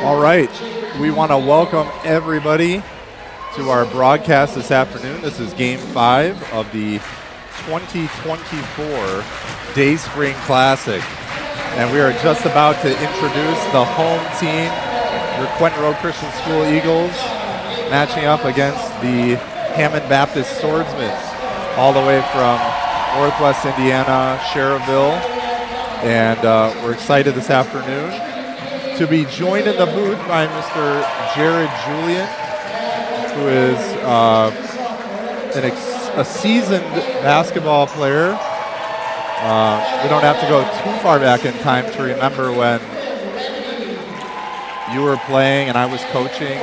All right, we want to welcome everybody to our broadcast this afternoon. This is Game 5 of the 2024 Day Spring Classic. And we are just about to introduce the home team, your Quentin Road Christian School Eagles, matching up against the Hammond Baptist Swordsmen, all the way from Northwest Indiana, Cherville. And we're excited this afternoon to be joined in the booth by Mr. Jared Julian, who is a seasoned basketball player. We don't have to go too far back in time to remember when you were playing and I was coaching,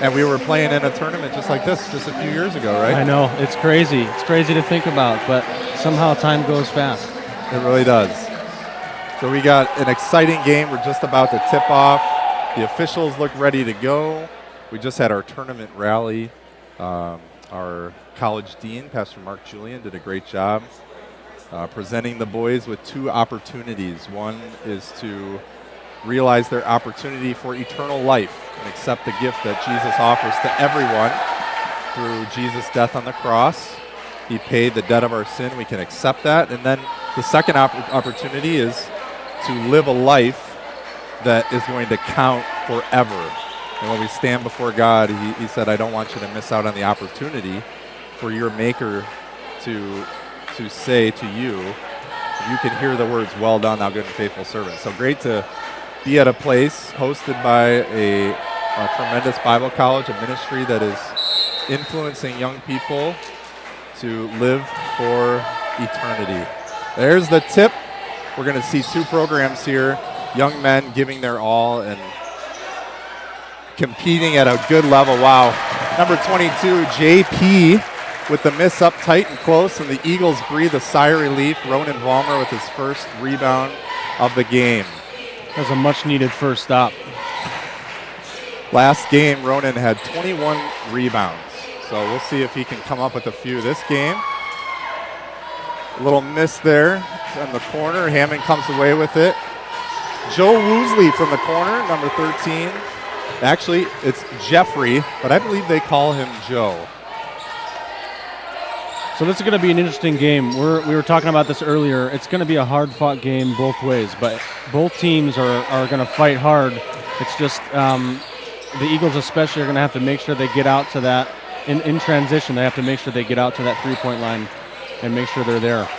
and we were playing in a tournament just like this just a few years ago, right? I know. It's crazy. It's crazy to think about, but somehow time goes fast. It really does. So we got an exciting game. We're just about to tip off. The officials look ready to go. We just had our tournament rally. Our college dean, Pastor Mark Julian, did a great job presenting the boys with two opportunities. One is to realize their opportunity for eternal life and accept the gift that Jesus offers to everyone through Jesus' death on the cross. He paid the debt of our sin. We can accept that. And then the second opportunity is to live a life that is going to count forever. And when we stand before God, he said, I don't want you to miss out on the opportunity for your Maker to say to you, you can hear the words, well done, thou good and faithful servant. So great to be at a place hosted by a tremendous Bible college, a ministry that is influencing young people to live for eternity. There's the tip. We're going to see two programs here, young men giving their all and competing at a good level. Wow. Number 22, JP with the miss up tight and close, and the Eagles breathe a sigh of relief. Ronan Vollmer with his first rebound of the game. That was a much-needed first stop. Last game, Ronan had 21 rebounds, so we'll see if he can come up with a few this game. A little miss there in the corner. Hammond comes away with it. Joe Woosley from the corner, number 13. Actually, it's Jeffrey, but I believe they call him Joe. So this is going to be an interesting game. We were talking about this earlier. It's going to be a hard-fought game both ways, but both teams are going to fight hard. It's just the Eagles especially are going to have to make sure they get out to that. In transition, they have to make sure they get out to that three-point line and make sure they're there.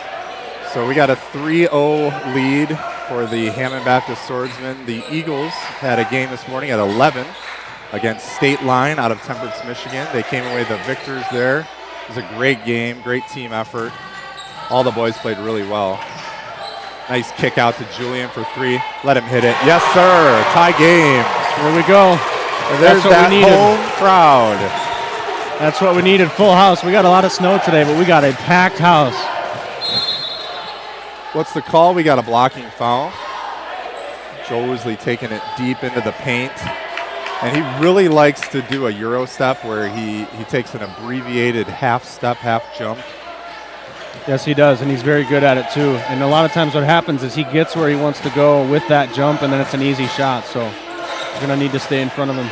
So we got a 3-0 lead for the Hammond Baptist Swordsmen. The Eagles had a game this morning at 11 against State Line out of Temperance, Michigan. They came away the victors there. It was a great game, great team effort. All the boys played really well. Nice kick out to Julian for three. Let him hit it. Yes, sir. Tie game. Here we go. And there's that home crowd. That's what we needed, full house. We got a lot of snow today, but we got a packed house. What's the call? We got a blocking foul. Joe Woosley taking it deep into the paint. And he really likes to do a Euro step where he takes an abbreviated half step, half jump. Yes, he does, and he's very good at it too. And a lot of times what happens is he gets where he wants to go with that jump, and then it's an easy shot. So we're going to need to stay in front of him.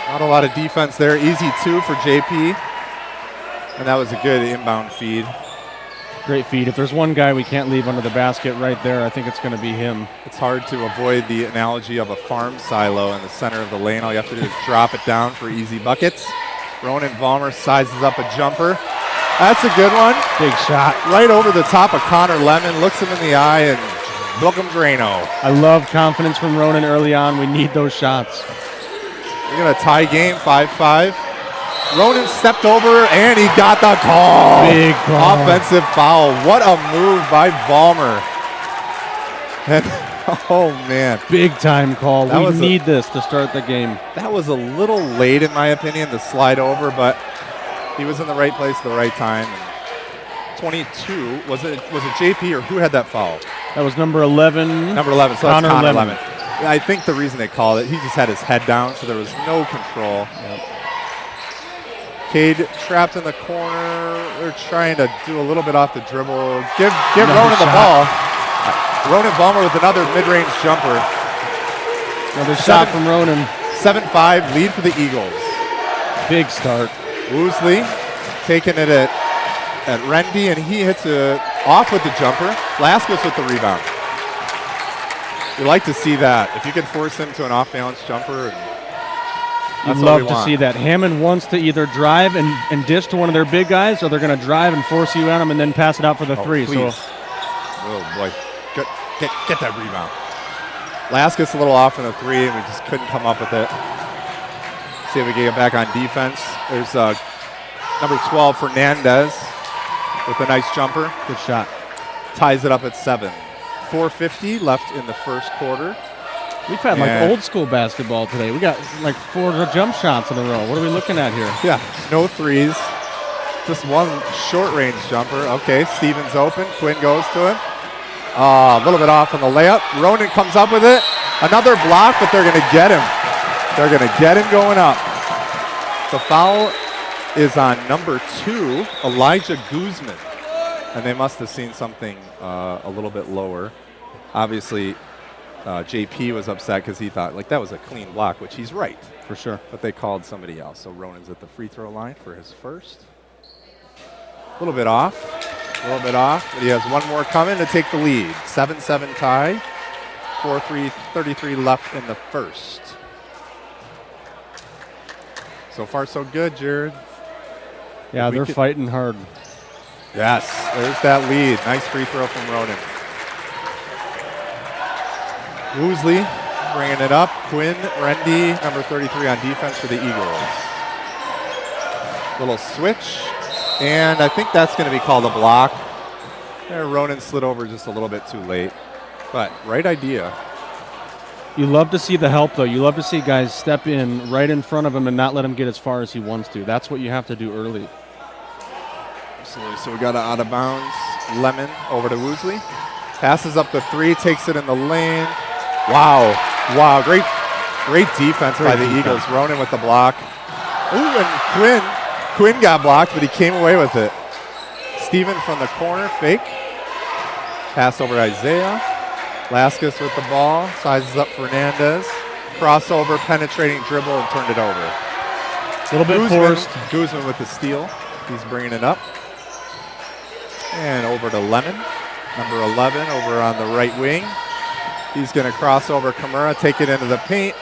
Not a lot of defense there. Easy two for JP. And that was a good inbound feed. Great feed. If there's one guy we can't leave under the basket right there, I think it's going to be him. It's hard to avoid the analogy of a farm silo in the center of the lane. All you have to do is drop it down for easy buckets. Ronan Vollmer sizes up a jumper. That's a good one. Big shot. Right over the top of Connor Lemon. Looks him in the eye and book him Drano. I love confidence from Ronan early on. We need those shots. We're going to tie game 5-5. Ronan stepped over, and he got the call. Big call. Offensive foul. What a move by Vollmer. And, oh, man. Big time call. We need this to start the game. That was a little late, in my opinion, to slide over, but he was in the right place at the right time. 22, was it JP or who had that foul? That was number 11. Number 11, so Connor that's Connor Lemon. I think the reason they called it, he just had his head down, so there was no control. Yep. Cade trapped in the corner. They're trying to do a little bit off the dribble. Give Ronan the ball. Ronan Vollmer with another mid-range jumper. Another shot from Ronan. 7-5 lead for the Eagles. Big start. Woosley taking it at Rendy, and he hits it off with the jumper. Laskus with the rebound. We like to see that. If you can force him to an off-balance jumper. You'd love to see that. Hammond wants to either drive and dish to one of their big guys, or they're going to drive and force you on them and then pass it out for the three. Please. So, oh, boy. Get that rebound. Laskus a little off in the three, and we just couldn't come up with it. See if we can get back on defense. There's number 12, Fernandez, with a nice jumper. Good shot. Ties it up at 7. 4:50 left in the first quarter. We've had like old school basketball today. We got like 4 jump shots in a row. What are we looking at here? Yeah, no threes. Just one short range jumper. Okay, Stevens open. Quinn goes to him. A little bit off on the layup. Ronan comes up with it. Another block, but they're going to get him. They're going to get him going up. The foul is on number 2, Elijah Guzman. And they must have seen something a little bit lower. Obviously, JP was upset because he thought like that was a clean block, which he's right. For sure. But they called somebody else. So Ronan's at the free throw line for his first. A little bit off. But he has one more coming to take the lead. 7-7 tie. 4:33 left in the first. So far, so good, Jared. Yeah, they're fighting hard. Yes, there's that lead. Nice free throw from Ronan. Woosley bringing it up. Quinn, Rendy, number 33 on defense for the Eagles. Little switch. And I think that's going to be called a block. There, Ronan slid over just a little bit too late. But right idea. You love to see the help, though. You love to see guys step in right in front of him and not let him get as far as he wants to. That's what you have to do early. Absolutely. So we got an out of bounds. Lemon over to Woosley. Passes up the 3, takes it in the lane. Wow. Great defense by the Eagles. Ronan with the block. Ooh, and Quinn got blocked, but he came away with it. Steven from the corner, fake. Pass over to Isaiah. Laskus with the ball, sizes up Fernandez. Crossover, penetrating dribble, and turned it over. A little bit forced. Guzman with the steal. He's bringing it up. And over to Lemon, number 11, over on the right wing. He's going to cross over Kimura, take it into the paint.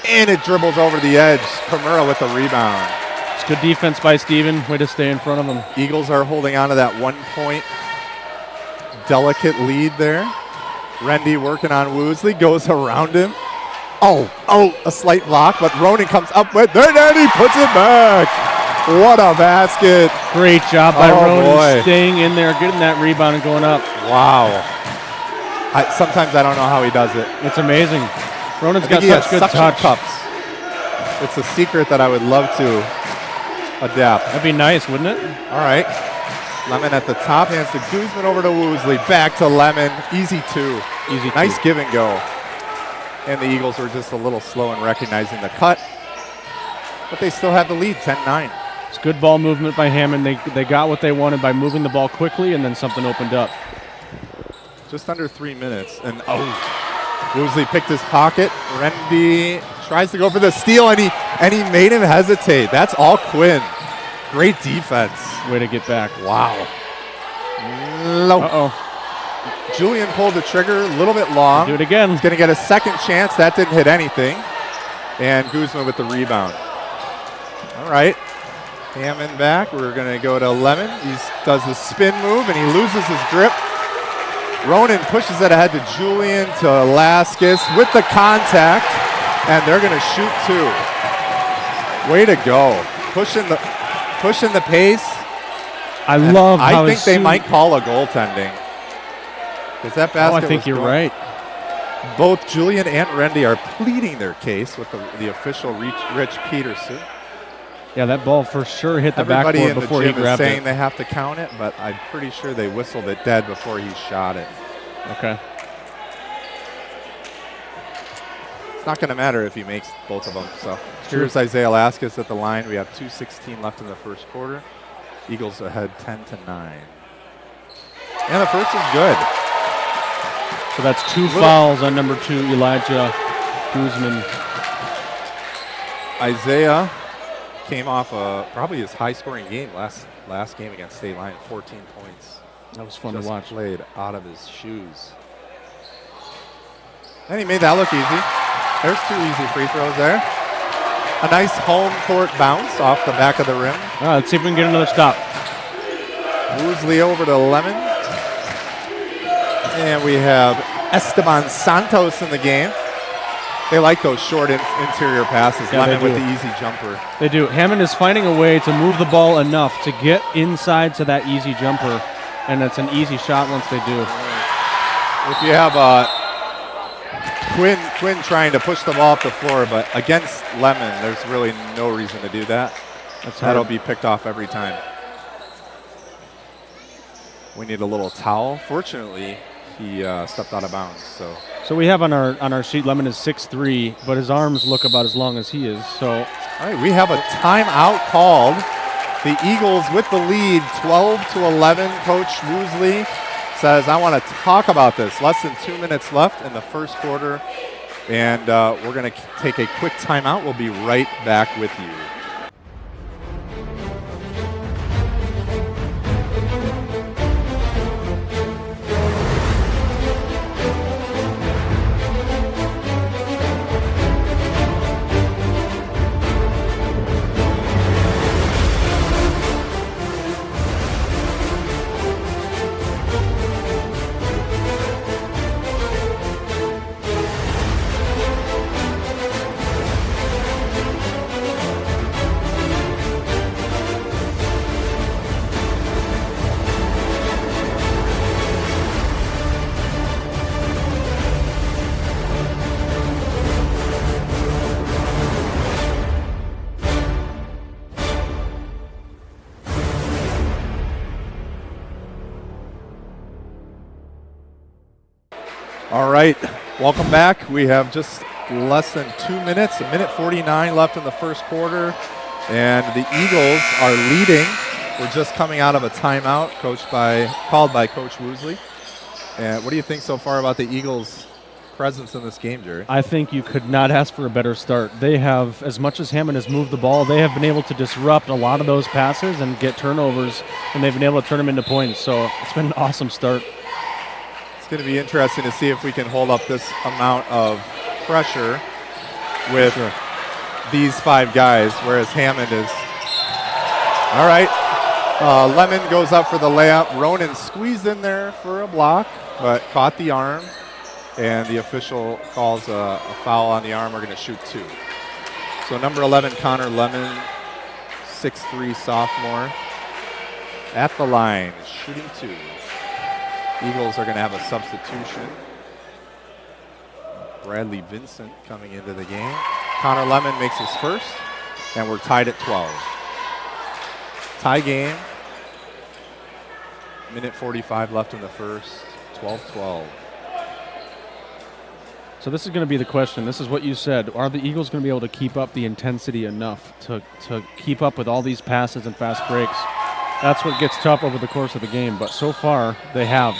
And it dribbles over the edge. Kimura with the rebound. It's good defense by Steven. Way to stay in front of him. Eagles are holding on to that 1-point delicate lead there. Rendy working on Woosley, goes around him. A slight block, but Ronan comes up with it, and he puts it back. What a basket. Great job by Ronan staying in there, getting that rebound and going up. Wow. Sometimes I don't know how he does it. It's amazing. Ronan's got such good touch. Cups. It's a secret that I would love to adapt. That'd be nice, wouldn't it? All right. Lemon at the top, hands to Guzman over to Woosley. Back to Lemon. Easy two. Nice give and go. And the Eagles were just a little slow in recognizing the cut. But they still have the lead, 10-9. It's good ball movement by Hammond. They got what they wanted by moving the ball quickly, and then something opened up. Just under 3 minutes. And Woosley picked his pocket. Rendy tries to go for the steal, and he made him hesitate. That's all Quinn. Great defense. Way to get back. Wow. Julian pulled the trigger a little bit long. Do it again. He's going to get a second chance. That didn't hit anything. And Guzman with the rebound. All right. Hammond back. We're going to go to Lemon. He does the spin move, and he loses his grip. Ronan pushes it ahead to Julian, to Laskus with the contact, and they're going to shoot two. Way to go. Pushing the pace. I think they might call a goaltending. Because that basket I think you're right. Both Julian and Rendy are pleading their case with the official Rich Peterson. Yeah, that ball for sure hit the backboard before he grabbed it. Everybody in the gym is saying they have to count it, but I'm pretty sure they whistled it dead before he shot it. Okay. It's not going to matter if he makes both of them. So here's Isaiah Laskus at the line. We have 2:16 left in the first quarter. Eagles ahead 10-9. And the first is good. So that's 2 fouls on number 2, Elijah Guzman. Isaiah came off probably his high-scoring game last game against State Line, 14 points. That was fun Just to watch. Played out of his shoes. And he made that look easy. There's 2 easy free throws there. A nice home court bounce off the back of the rim. All right, let's see if we can get another stop. Woosley over to Lemon. And we have Esteban Santos in the game. They like those short interior passes. Yeah, Lemon with the easy jumper. They do. Hammond is finding a way to move the ball enough to get inside to that easy jumper, and it's an easy shot once they do. If you have Quinn trying to push the ball up the floor, but against Lemon, there's really no reason to do that. That'll be picked off every time. We need a little towel. Fortunately, he stepped out of bounds. So we have on our sheet, Lemon is 6'3", but his arms look about as long as he is. So all right, we have a timeout called. The Eagles with the lead, 12-11. Coach Woosley says, I want to talk about this. Less than 2 minutes left in the first quarter, and we're going to take a quick timeout. We'll be right back with you. All right, welcome back. We have just less than 2 minutes, 1:49 left in the first quarter, and the Eagles are leading. We're just coming out of a timeout called by Coach Woosley. And what do you think so far about the Eagles' presence in this game, Jerry? I think you could not ask for a better start. They have, as much as Hammond has moved the ball, they have been able to disrupt a lot of those passes and get turnovers, and they've been able to turn them into points. So it's been an awesome start. It's going to be interesting to see if we can hold up this amount of pressure with these 5 guys, whereas Hammond is. All right. Lemon goes up for the layup. Ronan squeezed in there for a block, but caught the arm, and the official calls a foul on the arm. We're going to shoot 2. So number 11, Connor Lemon, 6'3" sophomore, at the line, shooting 2. Eagles are going to have a substitution. Bradley Vincent coming into the game. Connor Lemon makes his first, and we're tied at 12. Tie game. 1:45 left in the first. 12-12. So this is going to be the question. This is what you said. Are the Eagles going to be able to keep up the intensity enough to keep up with all these passes and fast breaks? That's what gets tough over the course of the game, but so far they have.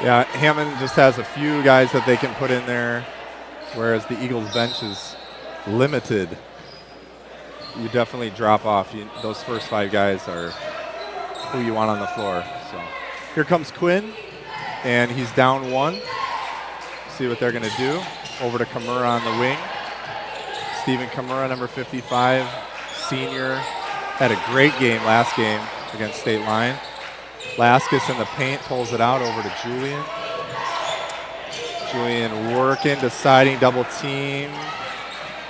Yeah, Hammond just has a few guys that they can put in there, whereas the Eagles bench is limited. You definitely drop off. Those first 5 guys are who you want on the floor. So here comes Quinn, and he's down 1. See what they're going to do. Over to Kamura on the wing. Steven Kamura, number 55, senior. Had a great game last game against State Line. Laskus in the paint, pulls it out over to Julian. Julian working, deciding, double team.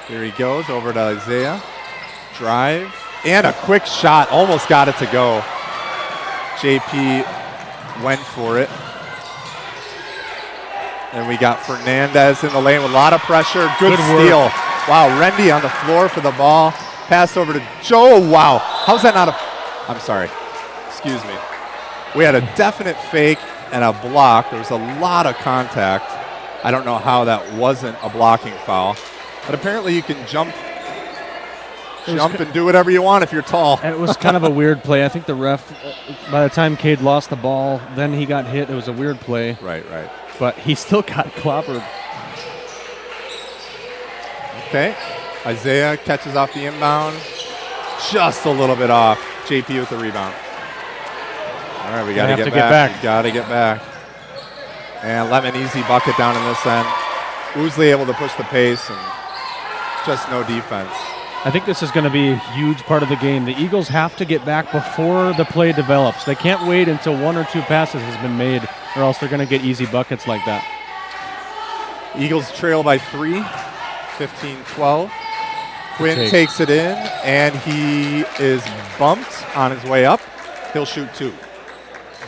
Here he goes, over to Isaiah. Drive, and a quick shot, almost got it to go. JP went for it. And we got Fernandez in the lane with a lot of pressure. Good steal. Work. Wow, Rendy on the floor for the ball. Pass over to Joe. Wow. How's that not a... I'm sorry. Excuse me. We had a definite fake and a block. There was a lot of contact. I don't know how that wasn't a blocking foul. But apparently you can jump and do whatever you want if you're tall. And it was kind of a weird play. I think the ref, by the time Cade lost the ball, then he got hit. It was a weird play. Right. but he still got clobbered. Okay. Isaiah catches off the inbound. Just a little bit off. JP with the rebound. All right, we got to get back. We got to get back. And Lemon, easy bucket down in this end. Woosley able to push the pace and just no defense. I think this is going to be a huge part of the game. The Eagles have to get back before the play develops. They can't wait until 1 or 2 passes has been made, or else they're going to get easy buckets like that. Eagles trail by 3, 15-12. Quinn takes it in, and he is bumped on his way up. He'll shoot 2.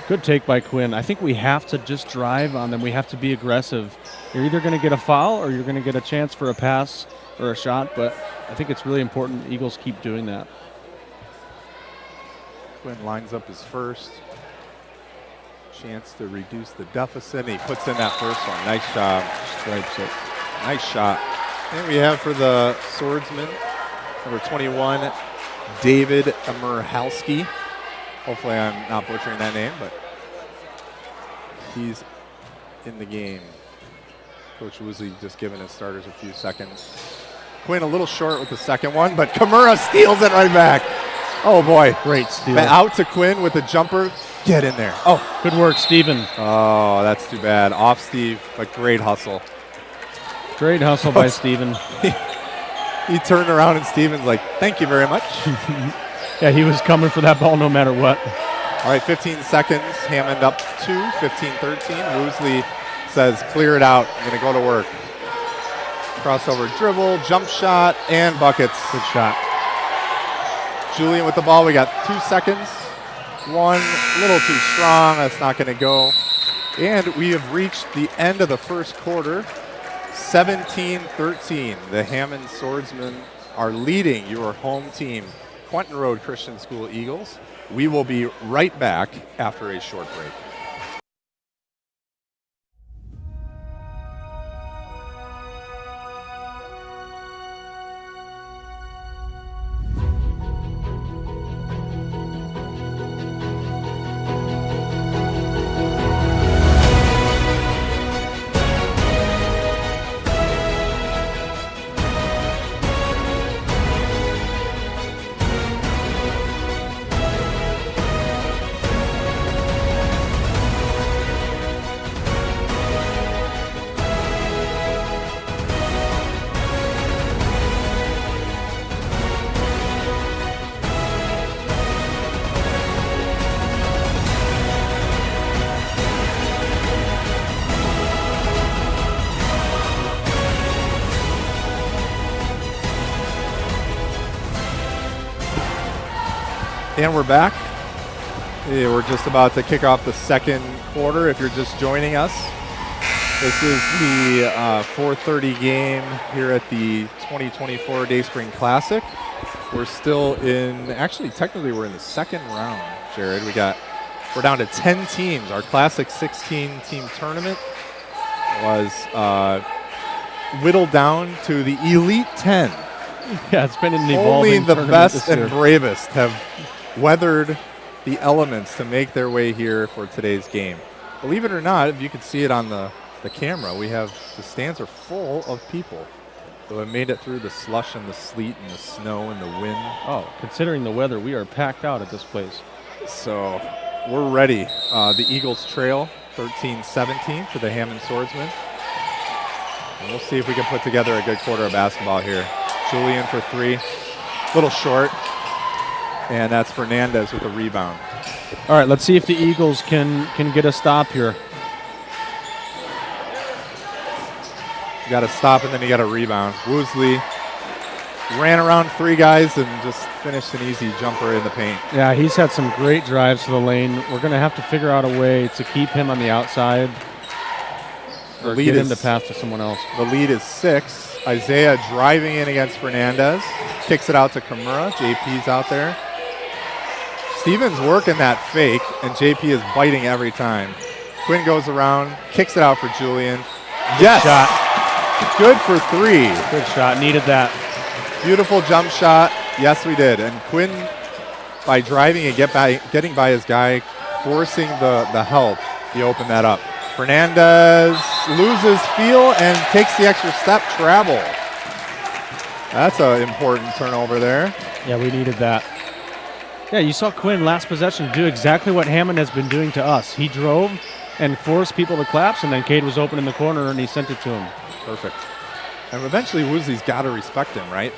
Good take by Quinn. I think we have to just drive on them. We have to be aggressive. You're either going to get a foul or you're going to get a chance for a pass or a shot, but I think it's really important the Eagles keep doing that. Quinn lines up his first. Chance to reduce the deficit. He puts in that first one. Nice job. Stripes it. Nice shot. And we have for the swordsman, number 21, David Murhalski. Hopefully I'm not butchering that name, but he's in the game. Coach Woosley just giving his starters a few seconds. Quinn a little short with the second one, but Kimura steals it right back. Oh, boy. Great steal. Out to Quinn with the jumper. Get in there. Oh, good work, Steven. Oh, that's too bad. Off Steve, but great hustle. Great hustle by Steven. He turned around and Steven's like, thank you very much. Yeah, he was coming for that ball no matter what. All right, 15 seconds. Hammond up 2, 15-13. Woosley says, clear it out. I'm going to go to work. Crossover dribble, jump shot, and buckets. Good shot. Julian with the ball. We got 2 seconds. One, a little too strong. That's not going to go. And we have reached the end of the first quarter. 17-13. The Hammond Swordsmen are leading your home team, Quentin Road Christian School Eagles. We will be right back after a short break. And we're back. We're just about to kick off the second quarter if you're just joining us. This is the 4:30 game here at the 2024 Day Spring Classic. We're still in, actually technically we're in the second round, Jared. We're down to 10 teams. Our Classic 16 team tournament was whittled down to the Elite 10. Yeah, it's been an evolving Only the tournament best this year. and bravest have weathered the elements to make their way here for today's game. Believe it or not, if you can see it on the camera, the stands are full of people who have made it through the slush and the sleet and the snow and the wind. Oh, considering the weather, we are packed out at this place. So we're ready. The Eagles trail 13-17 for the Hammond Swordsmen. And we'll see if we can put together a good quarter of basketball here. Julian for 3, little short. And that's Fernandez with a rebound. All right, let's see if the Eagles can get a stop here. You got to stop and then you got to rebound. Woosley ran around 3 guys and just finished an easy jumper in the paint. Yeah, he's had some great drives to the lane. We're going to have to figure out a way to keep him on the outside or get him to pass to someone else. The lead is 6. Isaiah driving in against Fernandez. Kicks it out to Kimura. JP's out there. Steven's working that fake, and JP is biting every time. Quinn goes around, kicks it out for Julian. Yes! Shot. Good for 3. Good shot. Needed that. Beautiful jump shot. Yes, we did. And Quinn, by driving and getting by his guy, forcing the help, he opened that up. Fernandez loses feel and takes the extra step, travel. That's an important turnover there. Yeah, we needed that. Yeah, you saw Quinn last possession do exactly what Hammond has been doing to us. He drove and forced people to collapse, and then Cade was open in the corner, and he sent it to him. Perfect. And eventually Woosley's got to respect him, right?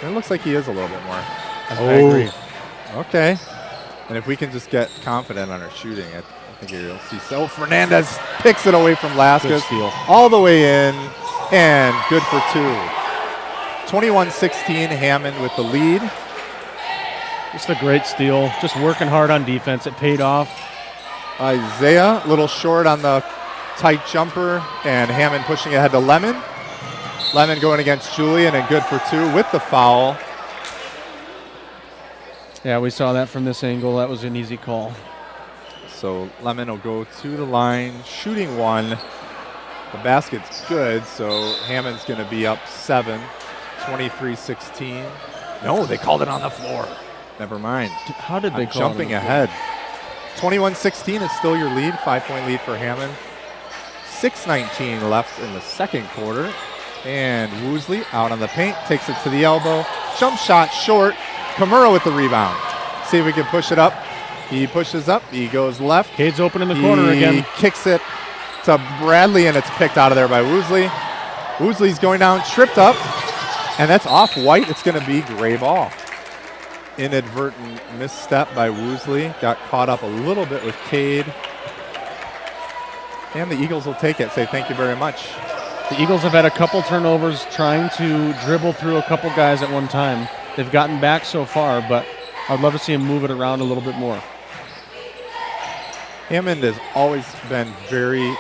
And it looks like he is a little bit more. I agree. Okay. And if we can just get confident on our shooting, I think you'll see. So Fernandez picks it away from Laskus. All the way in, and good for 2. 21-16, Hammond with the lead. Just a great steal. Just working hard on defense. It paid off. Isaiah, a little short on the tight jumper, and Hammond pushing ahead to Lemon. Lemon going against Julian, and good for 2 with the foul. Yeah, we saw that from this angle. That was an easy call. So Lemon will go to the line, shooting 1. The basket's good, so Hammond's going to be up 7, 23-16. No, they called it on the floor. Never mind. How did they call jumping ahead? 21-16 is still your lead, 5-point lead for Hammond. 6:19 left in the second quarter. And Woosley out on the paint, takes it to the elbow. Jump shot short. Kimura with the rebound. See if we can push it up. He pushes up. He goes left. Cade's open in the corner again. He kicks it to Bradley, and it's picked out of there by Woosley. Woosley's going down, tripped up, and that's off White. It's going to be gray ball. Inadvertent misstep by Woosley. Got caught up a little bit with Cade. And the Eagles will take it. Say thank you very much. The Eagles have had a couple turnovers trying to dribble through a couple guys at one time. They've gotten back so far, but I'd love to see them move it around a little bit more. Hammond has always been very,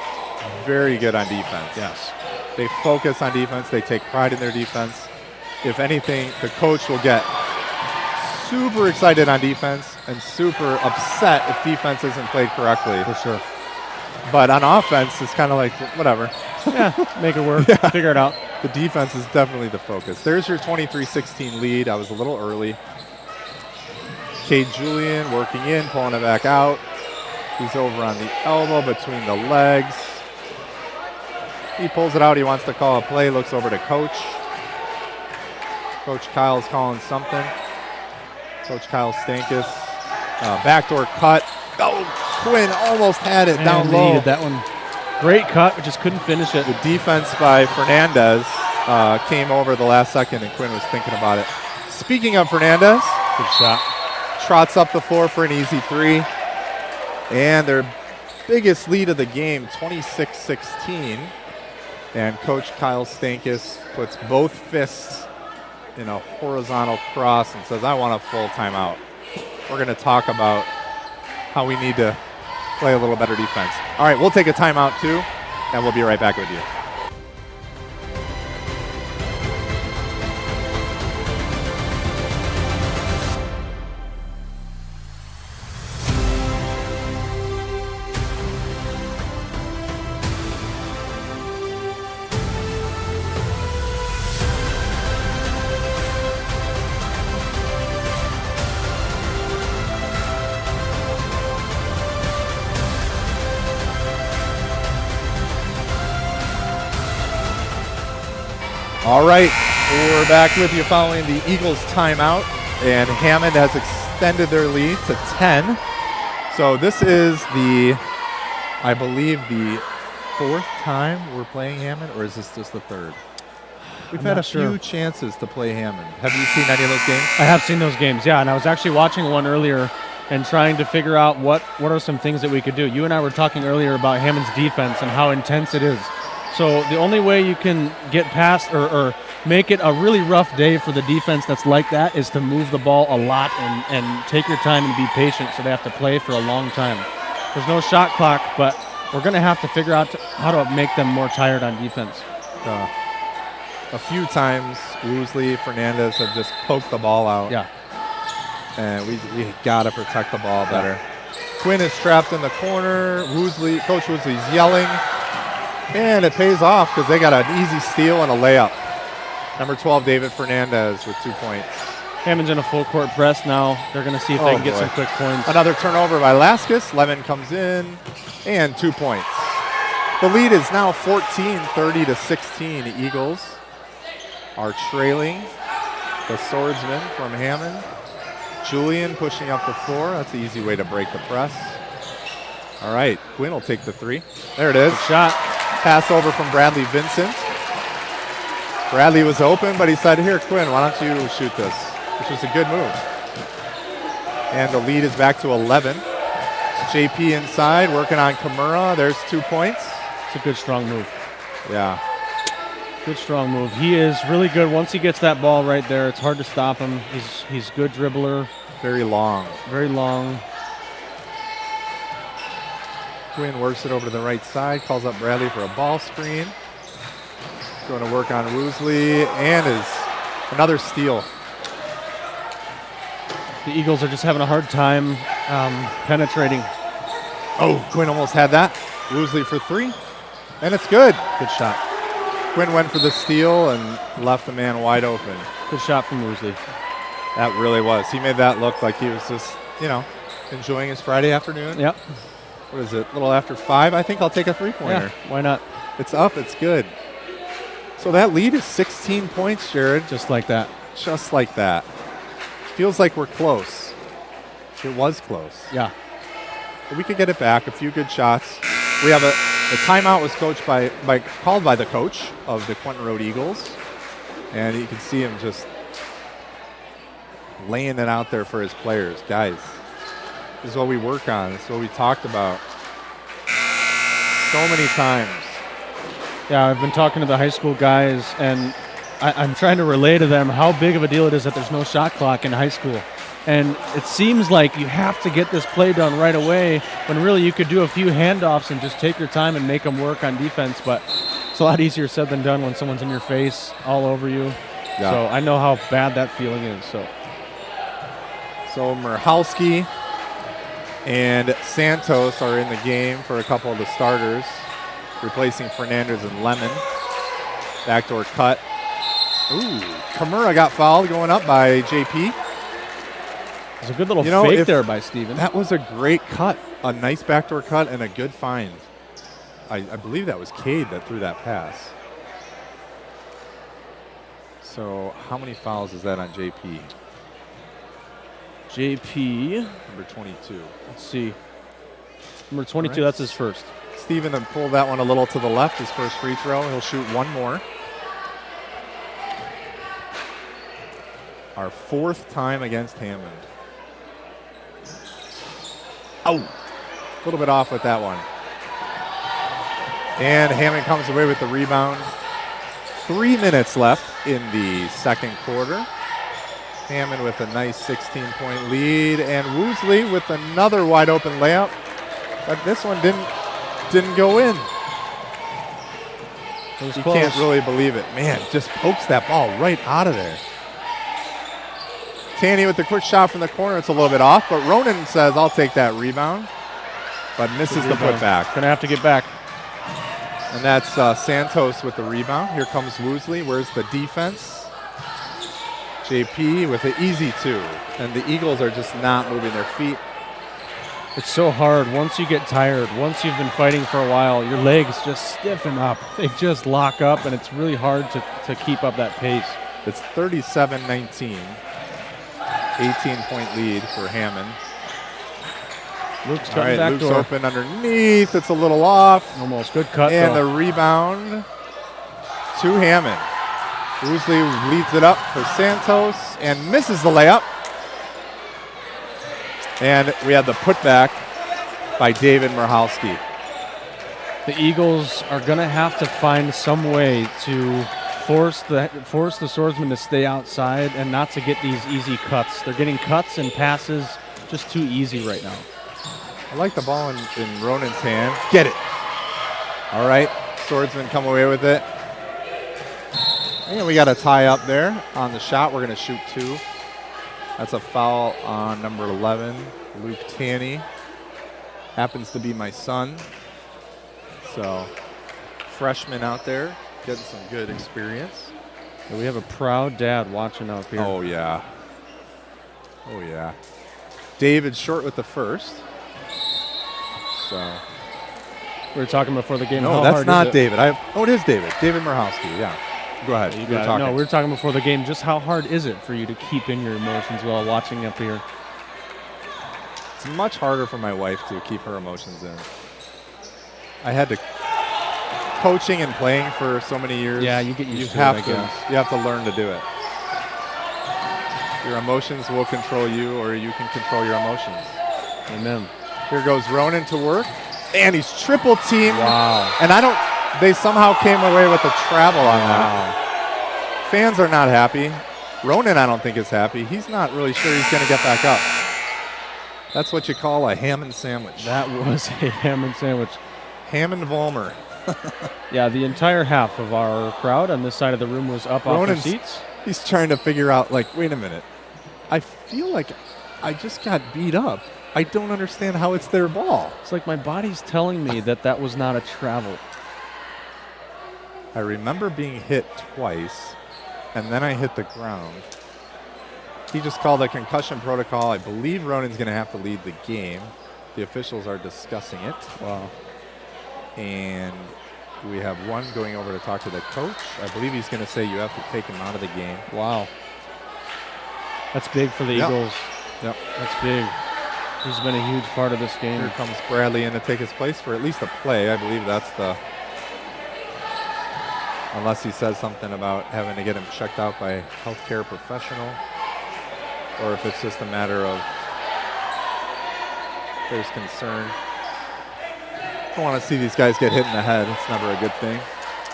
very good on defense. Yes. They focus on defense. They take pride in their defense. If anything, the coach will get super excited on defense and super upset if defense isn't played correctly. For sure. But on offense, it's kind of like, whatever. Yeah, make it work. Yeah. Figure it out. The defense is definitely the focus. There's your 23-16 lead. I was a little early. Cade Julian working in, pulling it back out. He's over on the elbow between the legs. He pulls it out. He wants to call a play. Looks over to Coach. Coach Kyle's calling something. Coach Kyle Stankus. Backdoor cut. Oh, Quinn almost had it down low. Needed that one. Great cut, but just couldn't finish it. The defense by Fernandez came over the last second, and Quinn was thinking about it. Speaking of Fernandez, good shot. Trots up the floor for an easy 3. And their biggest lead of the game, 26-16. And Coach Kyle Stankus puts both fists in a horizontal cross and says, I want a full timeout. We're going to talk about how we need to play a little better defense. All right, we'll take a timeout too, and we'll be right back with you. All right, we're back with you following the Eagles timeout, and Hammond has extended their lead to 10. So this is I believe the 4th time we're playing Hammond, or is this just the 3rd? We've had a few chances to play Hammond. Have you seen any of those games? I have seen those games, yeah, and I was actually watching one earlier and trying to figure out what are some things that we could do. You and I were talking earlier about Hammond's defense and how intense it is. So the only way you can get past or make it a really rough day for the defense that's like that is to move the ball a lot and take your time and be patient, so they have to play for a long time. There's no shot clock, but we're going to have to figure out how to make them more tired on defense. A few times, Woosley, Fernandez have just poked the ball out. Yeah. And we got to protect the ball better. Quinn is trapped in the corner. Coach Woosley's yelling. And it pays off because they got an easy steal and a layup. Number 12, David Fernandez with 2 points. Hammond's in a full court press now. They're going to see if they can get some quick points. Another turnover by Laskus. Lemon comes in and 2 points. The lead is now 14, 30 to 16. Eagles are trailing the Swordsman from Hammond. Julian pushing up the floor. That's the easy way to break the press. All right, Quinn will take the three. There it is. Good shot. Pass over from Bradley Vincent. Bradley was open, but he said, here, Quinn, why don't you shoot this? Which was a good move. And the lead is back to 11. It's JP inside, working on Kimura. There's 2 points. It's a good, strong move. Yeah. Good, strong move. He is really good. Once he gets that ball right there, it's hard to stop him. He's good dribbler. Very long. Very long. Quinn works it over to the right side, calls up Bradley for a ball screen. Going to work on Woosley, and is another steal. The Eagles are just having a hard time penetrating. Oh, Quinn almost had that. Woosley for three, and it's good. Good shot. Quinn went for the steal and left the man wide open. Good shot from Woosley. That really was. He made that look like he was just, enjoying his Friday afternoon. Yep. What is it, a little after 5? I think I'll take a three-pointer. Yeah, why not? It's up, it's good. So that lead is 16 points, Jared. Just like that. Just like that. Feels like we're close. It was close. Yeah. But we could get it back. A few good shots. We have the timeout was called by the coach of the Quentin Road Eagles, and you can see him just laying it out there for his players. Guys, this is what we work on. This is what we talked about so many times. Yeah, I've been talking to the high school guys, and I'm trying to relay to them how big of a deal it is that there's no shot clock in high school. And it seems like you have to get this play done right away, when really you could do a few handoffs and just take your time and make them work on defense. But it's a lot easier said than done when someone's in your face, all over you. Yeah. So I know how bad that feeling is. So Murhalski and Santos are in the game for a couple of the starters, replacing Fernandez and Lemon. Backdoor cut. Ooh, Kimura got fouled going up by JP. It's a good little fake there by Steven. That was a great cut, a nice backdoor cut and a good find. I believe that was Cade that threw that pass. So how many fouls is that on JP? JP. Number 22. Let's see. Number 22, that's his first. Steven then pulled that one a little to the left, his first free throw. He'll shoot one more. Our fourth time against Hammond. Oh, a little bit off with that one. And Hammond comes away with the rebound. 3 minutes left in the second quarter. Hammond with a nice 16-point lead, and Woosley with another wide open layup. But this one didn't go in. You can't really believe it. Man, just pokes that ball right out of there. Tanny with the quick shot from the corner. It's a little bit off, but Ronan says, I'll take that rebound, but misses the putback. Gonna have to get back. And that's Santos with the rebound. Here comes Woosley. Where's the defense? JP with an easy two. And the Eagles are just not moving their feet. It's so hard. Once you get tired, once you've been fighting for a while, your legs just stiffen up. They just lock up, and it's really hard to keep up that pace. It's 37-19. 18-point lead for Hammond. Luke's cutting back Luke's door. open underneath. It's a little off. Almost. Good cut, and though. the rebound to Hammond. Woosley leads it up for Santos and misses the layup. And we have the putback by David Murhalski. The Eagles are going to have to find some way to force the Swordsman to stay outside and not to get these easy cuts. They're getting cuts and passes just too easy right now. I like the ball in Ronan's hand. Get it. All right, Swordsman come away with it. And we got a tie up there on the shot. We're going to shoot two. That's a foul on number 11, Luke Tanny. Happens to be my son. So, freshman out there, getting some good experience. And we have a proud dad watching out here. Oh, yeah. Oh, yeah. David short with the first. So, We were talking before the game. No, how that's hard not is it? David. It is David. David Murhowski. Yeah. Go ahead. You You got were it. talking. No, we were talking before the game. Just how hard is it for you to keep in your emotions while watching up here? It's much harder for my wife to keep her emotions in. I had to coaching and playing for so many years. Yeah, you get used to it, have I to. guess. You have to learn to do it. Your emotions will control you, or you can control your emotions. Amen. Here goes Ronan to work, and he's triple teamed. Wow. And they somehow came away with a travel on that. Fans are not happy. Ronan, I don't think, is happy. He's not really sure he's going to get back up. That's what you call a Hammond sandwich. That was a Hammond sandwich. Hammond Vollmer. Yeah, the entire half of our crowd on this side of the room was up off their Ronan's- seats. He's trying to figure out, like, wait a minute. I feel like I just got beat up. I don't understand how it's their ball. It's like my body's telling me that was not a travel. I remember being hit twice, and then I hit the ground. He just called a concussion protocol. I believe Ronan's going to have to lead the game. The officials are discussing it. Wow. And we have one going over to talk to the coach. I believe he's going to say you have to take him out of the game. Wow. That's big for the Yep. Eagles. Yep. That's big. He's been a huge part of this game. Here comes Bradley in to take his place for at least a play. I believe that's the... Unless he says something about having to get him checked out by a healthcare professional. Or if it's just a matter of there's concern. I don't want to see these guys get hit in the head. It's never a good thing.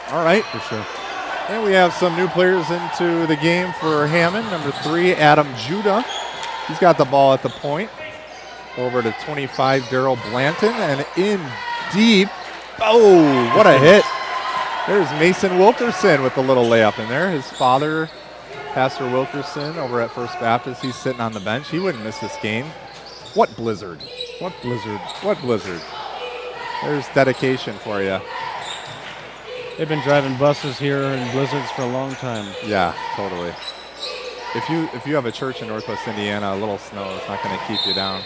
All right. For sure. And we have some new players into the game for Hammond. Number 3, Adam Judah. He's got the ball at the point. Over to 25, Daryl Blanton. And in deep. Oh, what a hit. There's Mason Wilkerson with the little layup in there. His father, Pastor Wilkerson, over at First Baptist, he's sitting on the bench. He wouldn't miss this game. What blizzard. What blizzard. What blizzard. There's dedication for you. They've been driving buses here in blizzards for a long time. Yeah, totally. If you have a church in Northwest Indiana, a little snow is not going to keep you down.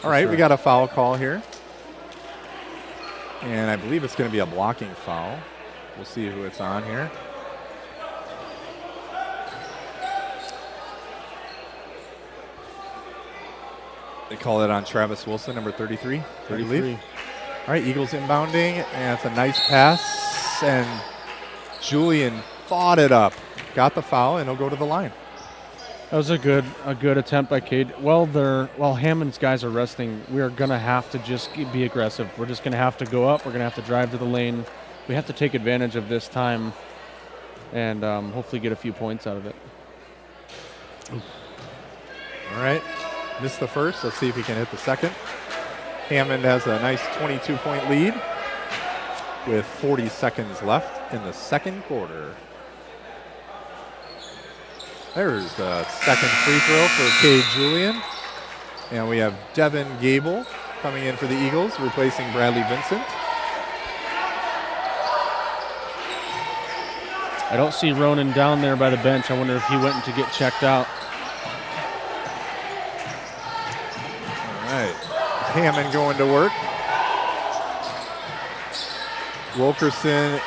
All right, we got a foul call here. And I believe it's going to be a blocking foul. We'll see who it's on here. They call it on Travis Wilson, number 33, I believe. All right, Eagles inbounding, and it's a nice pass, and Julian fought it up. Got the foul, and he'll go to the line. That was a good attempt by Cade. While Hammond's guys are resting, we are going to have to just be aggressive. We're just going to have to go up. We're going to have to drive to the lane. We have to take advantage of this time and hopefully get a few points out of it. All right, missed the first. Let's see if he can hit the second. Hammond has a nice 22-point lead with 40 seconds left in the second quarter. There's the second free throw for Cade Julian. And we have Devin Gable coming in for the Eagles, replacing Bradley Vincent. I don't see Ronan down there by the bench. I wonder if he went to get checked out. All right, Hammond going to work. Wilkerson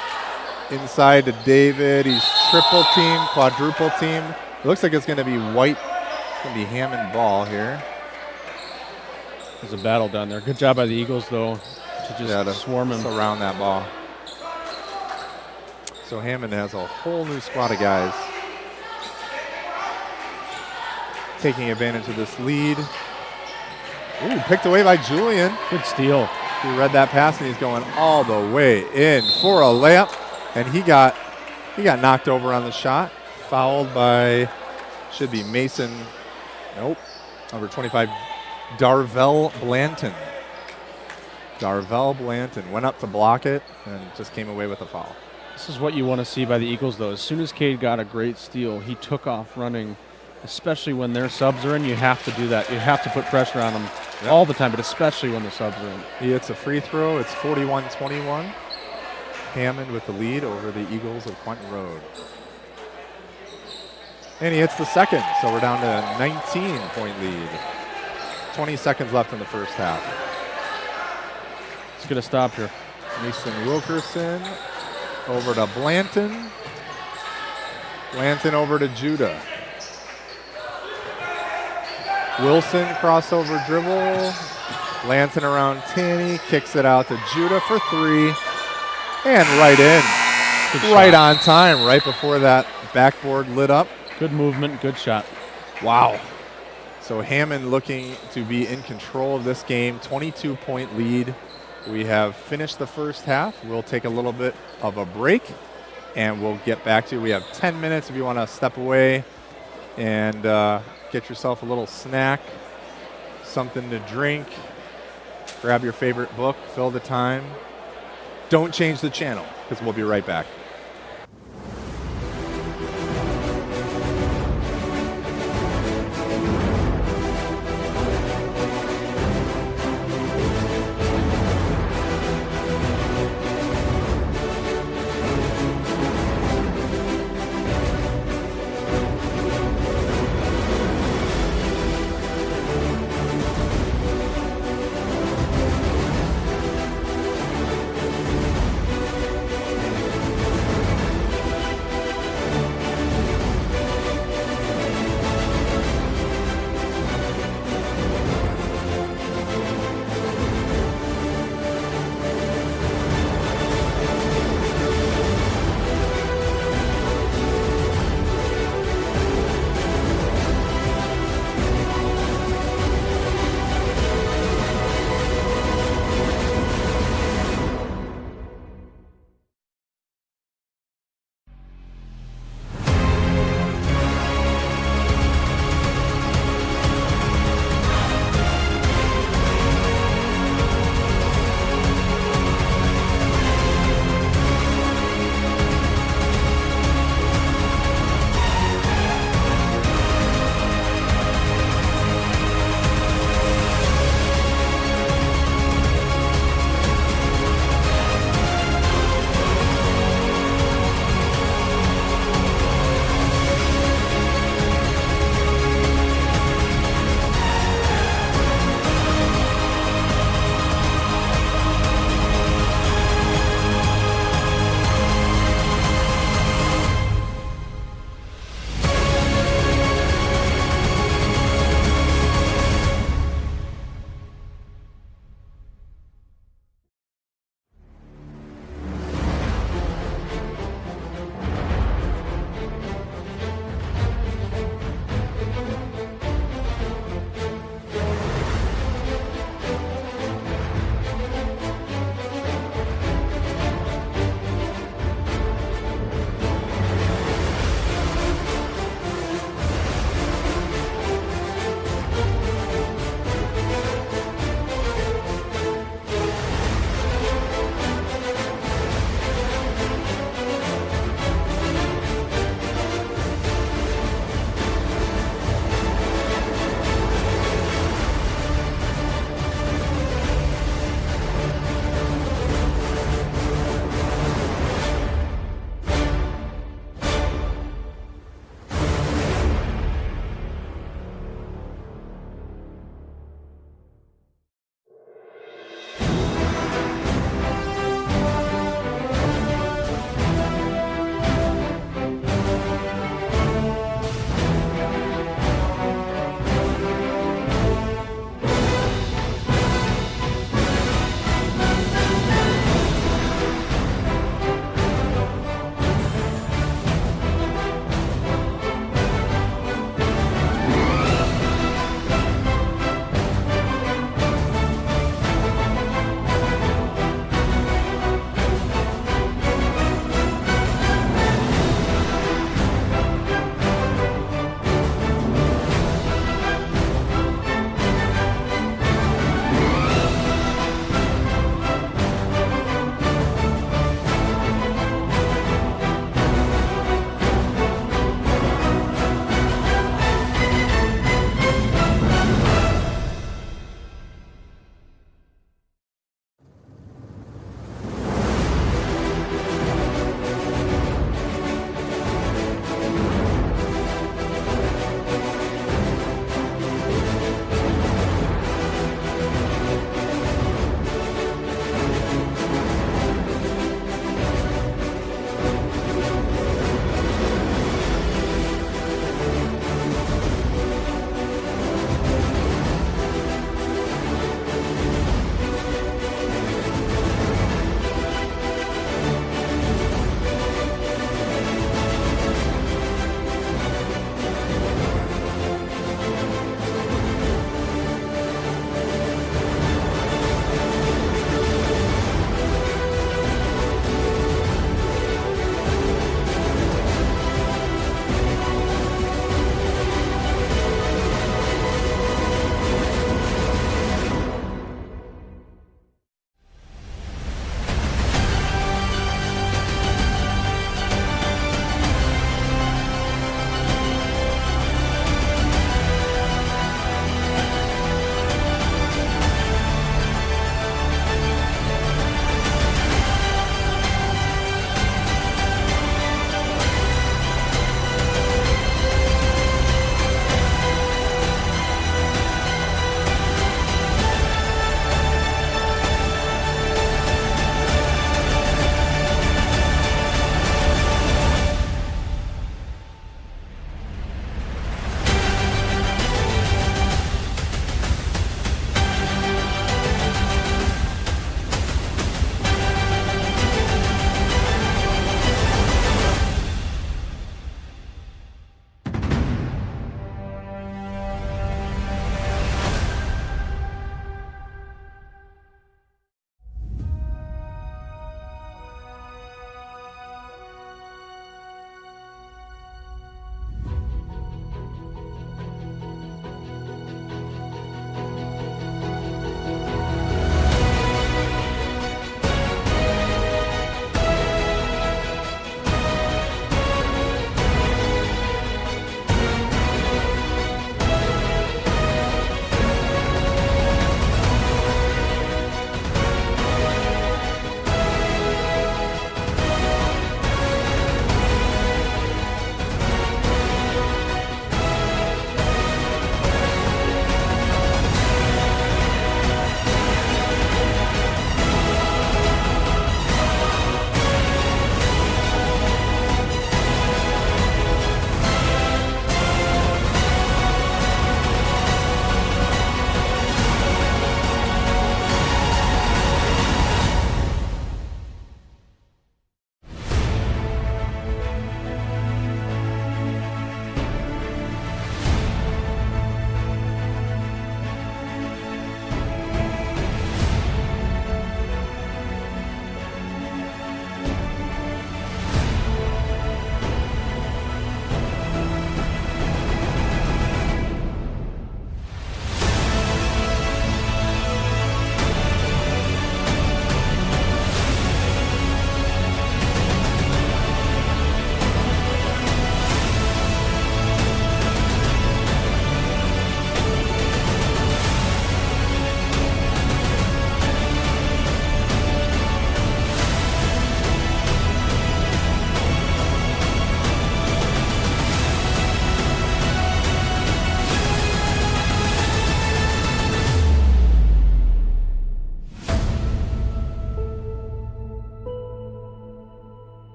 inside to David. He's triple team, quadruple team. It looks like it's going to be White. It's going to be Hammond ball here. There's a battle down there. Good job by the Eagles, though, to just swarm him. Around that ball. So Hammond has a whole new squad of guys taking advantage of this lead. Ooh, picked away by Julian. Good steal. He read that pass, and he's going all the way in for a layup. And he got knocked over on the shot. Fouled by, should be Mason. Nope. Number 25, Darvell Blanton. Darvell Blanton went up to block it and just came away with a foul. This is what you want to see by the Eagles, though. As soon as Cade got a great steal, he took off running, especially when their subs are in. You have to do that. You have to put pressure on them all the time, but especially when the subs are in. He hits a free throw. It's 41-21. Hammond with the lead over the Eagles of Quentin Road. And he hits the second, so we're down to a 19-point lead. 20 seconds left in the first half. Let's get a stop here. Mason Wilkerson over to Blanton. Blanton over to Judah. Wilson crossover dribble. Blanton around Tanny, kicks it out to Judah for 3. And right in. Good right shot. on time, right before that backboard lit up. Good movement, good shot. Wow. So Hammond looking to be in control of this game, 22-point lead. We have finished the first half. We'll take a little bit of a break, and we'll get back to you. We have 10 minutes if you want to step away and get yourself a little snack, something to drink, grab your favorite book, fill the time. Don't change the channel, because we'll be right back.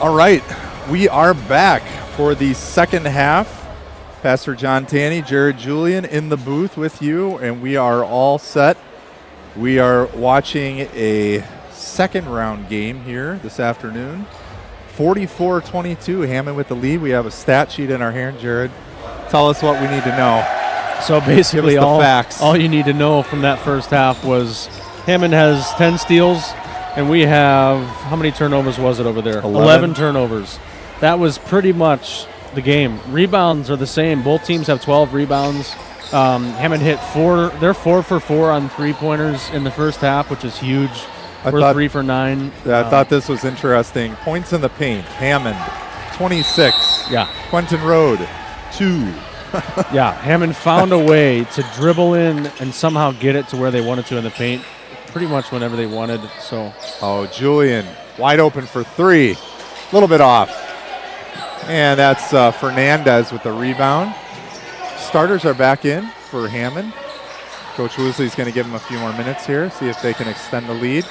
All right, we are back for the second half. Pastor John Tanney, Jared Julian in the booth with you, and we are all set. We are watching a second round game here this afternoon. 44-22, Hammond with the lead. We have a stat sheet in our hand. Jared, tell us what we need to know. So basically facts. all you need to know from that first half was Hammond has 10 steals, and we have, how many turnovers was it over there? 11 turnovers. That was pretty much the game. Rebounds are the same. Both teams have 12 rebounds. Hammond hit 4. They're 4 for 4 on three-pointers in the first half, which is huge. We're 3 for 9. Yeah, I thought this was interesting. Points in the paint. Hammond, 26. Yeah. Quentin Road, 2. Yeah, Hammond found a way to dribble in and somehow get it to where they wanted to in the paint pretty much whenever they wanted. So. Oh, Julian, wide open for 3. A little bit off. And that's Fernandez with the rebound. Starters are back in for Hammond. Coach Woosley's going to give him a few more minutes here, see if they can extend the lead.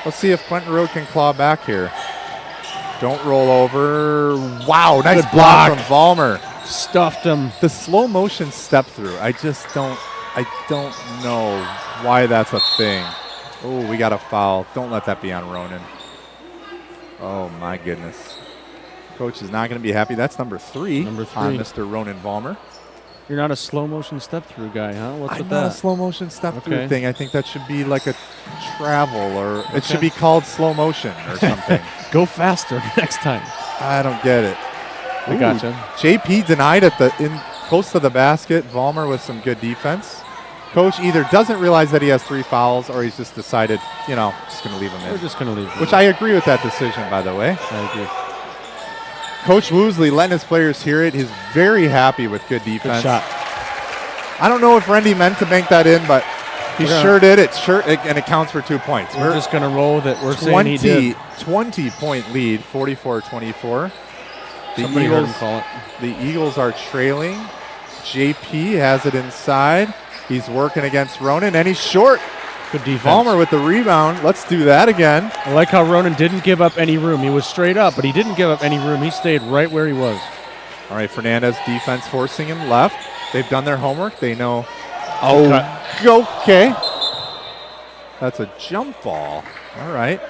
Let's see if Quentin Road can claw back here. Don't roll over. Wow, nice block from Vollmer. Stuffed him. The slow motion step through. I don't know why that's a thing. Oh, we got a foul. Don't let that be on Ronan. Oh my goodness. Coach is not going to be happy. That's number 3 on Mr. Ronan Vollmer. You're not a slow motion step through guy, huh? What's with that? I'm not a slow motion step through thing. I think that should be like a travel, or it should be called slow motion or something. Go faster next time. I don't get it. I gotcha. JP denied at close to the basket. Vollmer with some good defense. Coach either doesn't realize that he has 3 fouls, or he's just decided, just going to leave him in. We're just going to leave him. Which I agree with that decision, by the way. I agree. Coach Woosley letting his players hear it. He's very happy with good defense. Good shot. I don't know if Rendy meant to bank that in, but he sure did. And it counts for 2 points. We're just going to roll with it. We're saying he did. 20-point lead, 44-24. Somebody heard him call it. The Eagles are trailing. JP has it inside. He's working against Ronan, and he's short. Good defense. Vollmer with the rebound. Let's do that again. I like how Ronan didn't give up any room. He was straight up, but he didn't give up any room. He stayed right where he was. All right, Fernandez defense forcing him left. They've done their homework. They know. Oh, okay. That's a jump ball. All right.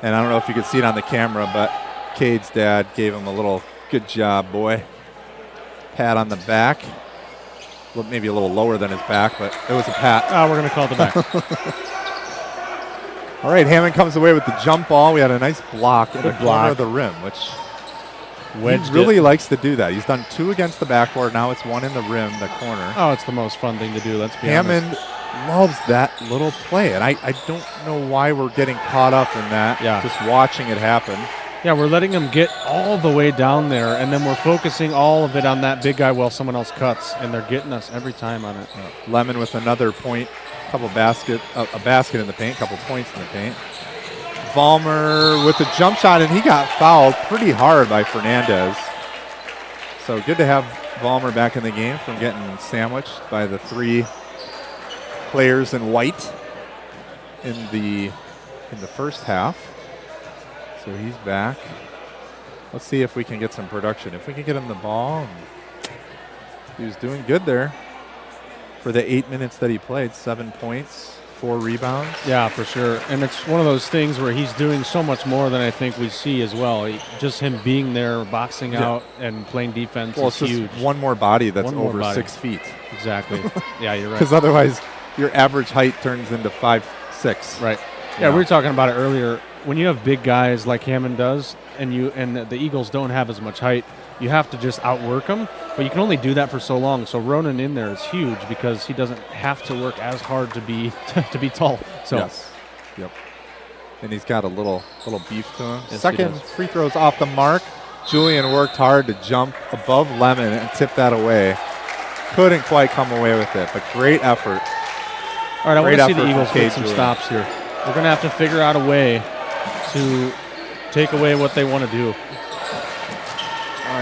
And I don't know if you could see it on the camera, but Cade's dad gave him a little good job, boy. Pat on the back. Maybe a little lower than his back, but it was a pat. Oh, we're going to call it the back. All right, Hammond comes away with the jump ball. We had a nice block in the corner of the rim, which he really likes to do that. He's done 2 against the backboard. Now it's 1 in the rim, the corner. Oh, it's the most fun thing to do, let's be honest. honest. Hammond loves that little play, and I don't know why we're getting caught up in that, just watching it happen. Yeah, we're letting them get all the way down there, and then we're focusing all of it on that big guy while someone else cuts, and they're getting us every time on it. Lemon with another point, a basket in the paint, couple points in the paint. Vollmer with the jump shot, and he got fouled pretty hard by Fernandez. So good to have Vollmer back in the game from getting sandwiched by the 3 players in white in the first half. So he's back. Let's see if we can get some production. If we can get him the ball. He was doing good there for the 8 minutes that he played. 7 points, 4 rebounds. Yeah, for sure. And it's one of those things where he's doing so much more than I think we see as well. Just him being there, boxing out, and playing defense is huge. One more body that's over 6 feet. Exactly. Yeah, you're right. Because otherwise your average height turns into 5'6". Right. Yeah, we were talking about it earlier. When you have big guys like Hammond does, and the Eagles don't have as much height, you have to just outwork them. But you can only do that for so long. So Ronan in there is huge because he doesn't have to work as hard to be tall. So. Yes. Yep. And he's got a little beef to him. Yes, second free throw's off the mark. Julian worked hard to jump above Lemon and tip that away. Couldn't quite come away with it, but great effort. All right, I want to see the Eagles get some stops here. We're going to have to figure out a way to take away what they want to do. All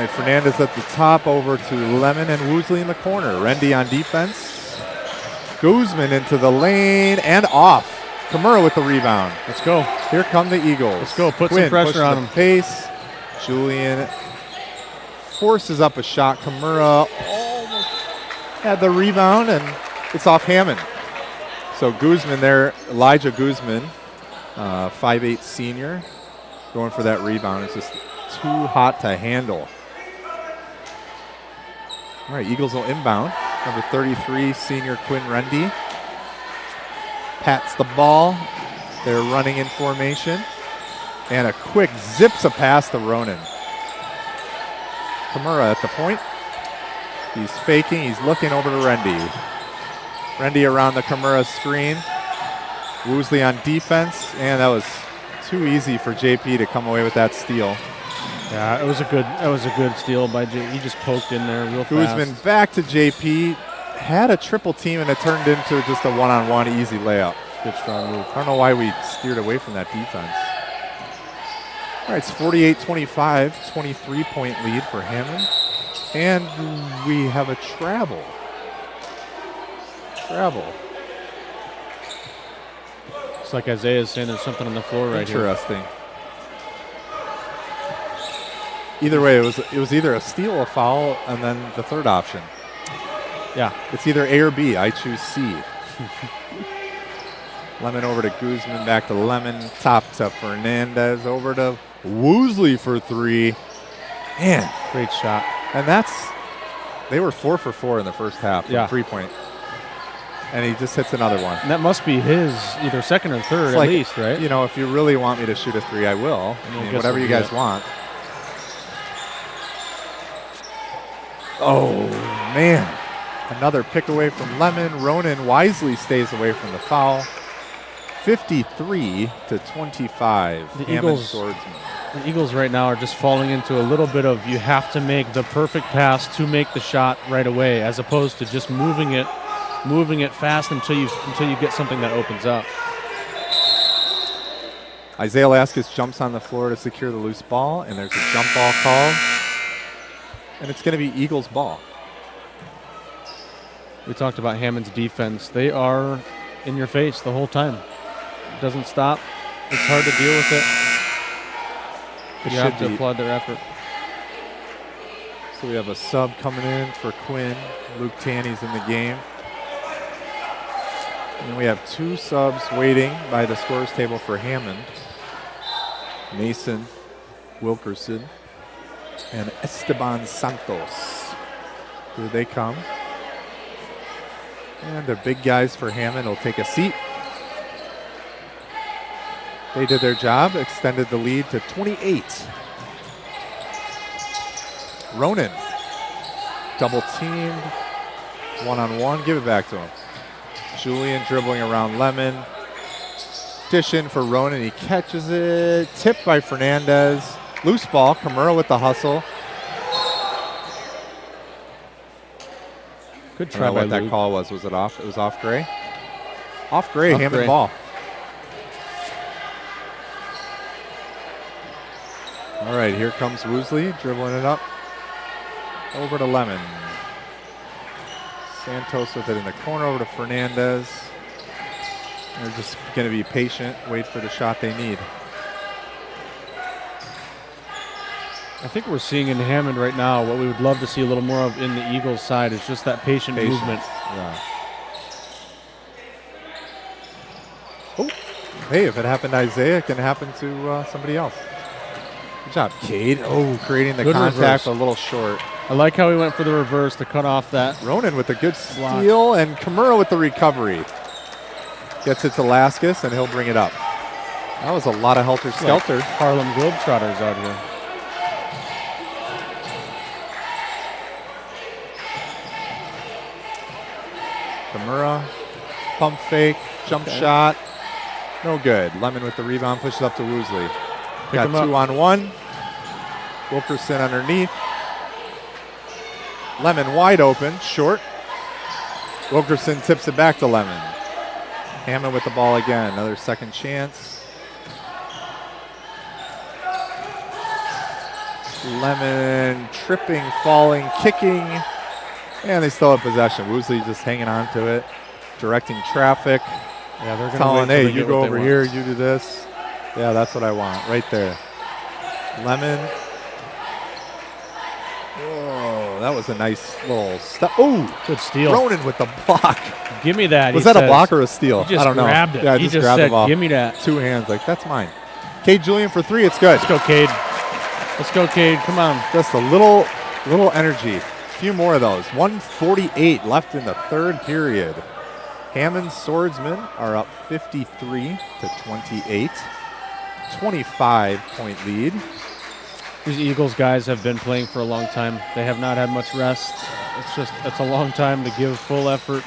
right, Fernandez at the top, over to Lemon and Woosley in the corner. Rendy on defense. Guzman into the lane and off. Kimura with the rebound. Let's go. Here come the Eagles. Let's go. Put Quinn some pressure on them. Pace. Julian forces up a shot. Kimura almost had the rebound, and it's off Hammond. So Guzman there, Elijah Guzman, 5'8" senior, going for that rebound. It's just too hot to handle. All right, Eagles will inbound. Number 33, senior Quinn Rendy. Pats the ball. They're running in formation. And a quick zips a pass to Ronan. Kimura at the point. He's faking. He's looking over to Rendy. Rendy around the Kimura screen. Woosley on defense. And that was too easy for JP to come away with that steal. Yeah, it was a good steal by JP. He just poked in there real fast. Guzman back to JP. Had a triple team, and it turned into just a one-on-one easy layup. Good strong move. I don't know why we steered away from that defense. All right, it's 48-25, 23-point lead for Hammond. And we have a travel. It's like Isaiah's saying there's something on the floor right here. Interesting. Either way, it was either a steal or a foul, and then the third option. Yeah. It's either A or B. I choose C. Lemon over to Guzman, back to Lemon, top to Fernandez, over to Woosley for three. Man. Great shot. And they were 4 for 4 in the first half from 3-point. And he just hits another one. And that must be his either second or third it's at like, least, right? You know, if you really want me to shoot a three, I will. I mean, whatever you guys want. Oh, man. Another pick away from Lemon. Ronan wisely stays away from the foul. 53-25. The Eagles right now are just falling into a little bit of you have to make the perfect pass to make the shot right away, as opposed to just moving it fast until you get something that opens up. Isaiah Laskus jumps on the floor to secure the loose ball, and there's a jump ball call. And it's going to be Eagles ball. We talked about Hammond's defense. They are in your face the whole time. It doesn't stop. It's hard to deal with it. You have to applaud their effort. So we have a sub coming in for Quinn. Luke Tanny's in the game. And we have two subs waiting by the scores table for Hammond. Mason Wilkerson and Esteban Santos. Here they come. And the big guys for Hammond will take a seat. They did their job, extended the lead to 28. Ronan, double teamed, one-on-one, give it back to him. Julian dribbling around Lemon. Dish in for Ronan, he catches it. Tipped by Fernandez. Loose ball, Kimura with the hustle. Good try by what Luke. That call was it off? It was off Gray? Off Gray, Hammond ball. All right, here comes Woosley, dribbling it up. Over to Lemon. Santos with it in the corner, over to Fernandez. They're just going to be patient, wait for the shot they need. I think we're seeing in Hammond right now what we would love to see a little more of in the Eagles side is just that patient movement. Yeah. Oh, hey, if it happened to Isaiah, it can happen to somebody else. Good job, Cade. Oh, creating the good contact reverse. A little short. I like how he went for the reverse to cut off that. Ronan with a good steal, and Kimura with the recovery. Gets it to Laskus, and he'll bring it up. That was a lot of helter-skelter. Like Harlem Globetrotters out here. Kimura, pump fake, jump shot. No good. Lemon with the rebound, pushes up to Woosley. Got 2-on-1. Wilkerson underneath. Lemon wide open, short. Wilkerson tips it back to Lemon. Hammond with the ball again, another second chance. Lemon tripping, falling, kicking, and they still have possession. Woosley just hanging on to it, directing traffic. Yeah, they're telling, hey, you go over here, you do this. Yeah, that's what I want, right there. Lemon that was a nice little step. Oh, good steal. Ronan with the block. Give me that. Was that a block or a steal? He just I don't know. grabbed it. Yeah, he just just grabbed said, the ball. give me that. 2 hands, like, that's mine. Cade Julian for 3. It's good. Let's go, Cade. Let's go, Cade. Come on. Just a little energy. A few more of those. 1:48 left in the third period. Hammond Swordsmen are up 53 to 28. 25-point lead. These Eagles guys have been playing for a long time. They have not had much rest. It's a long time to give full effort.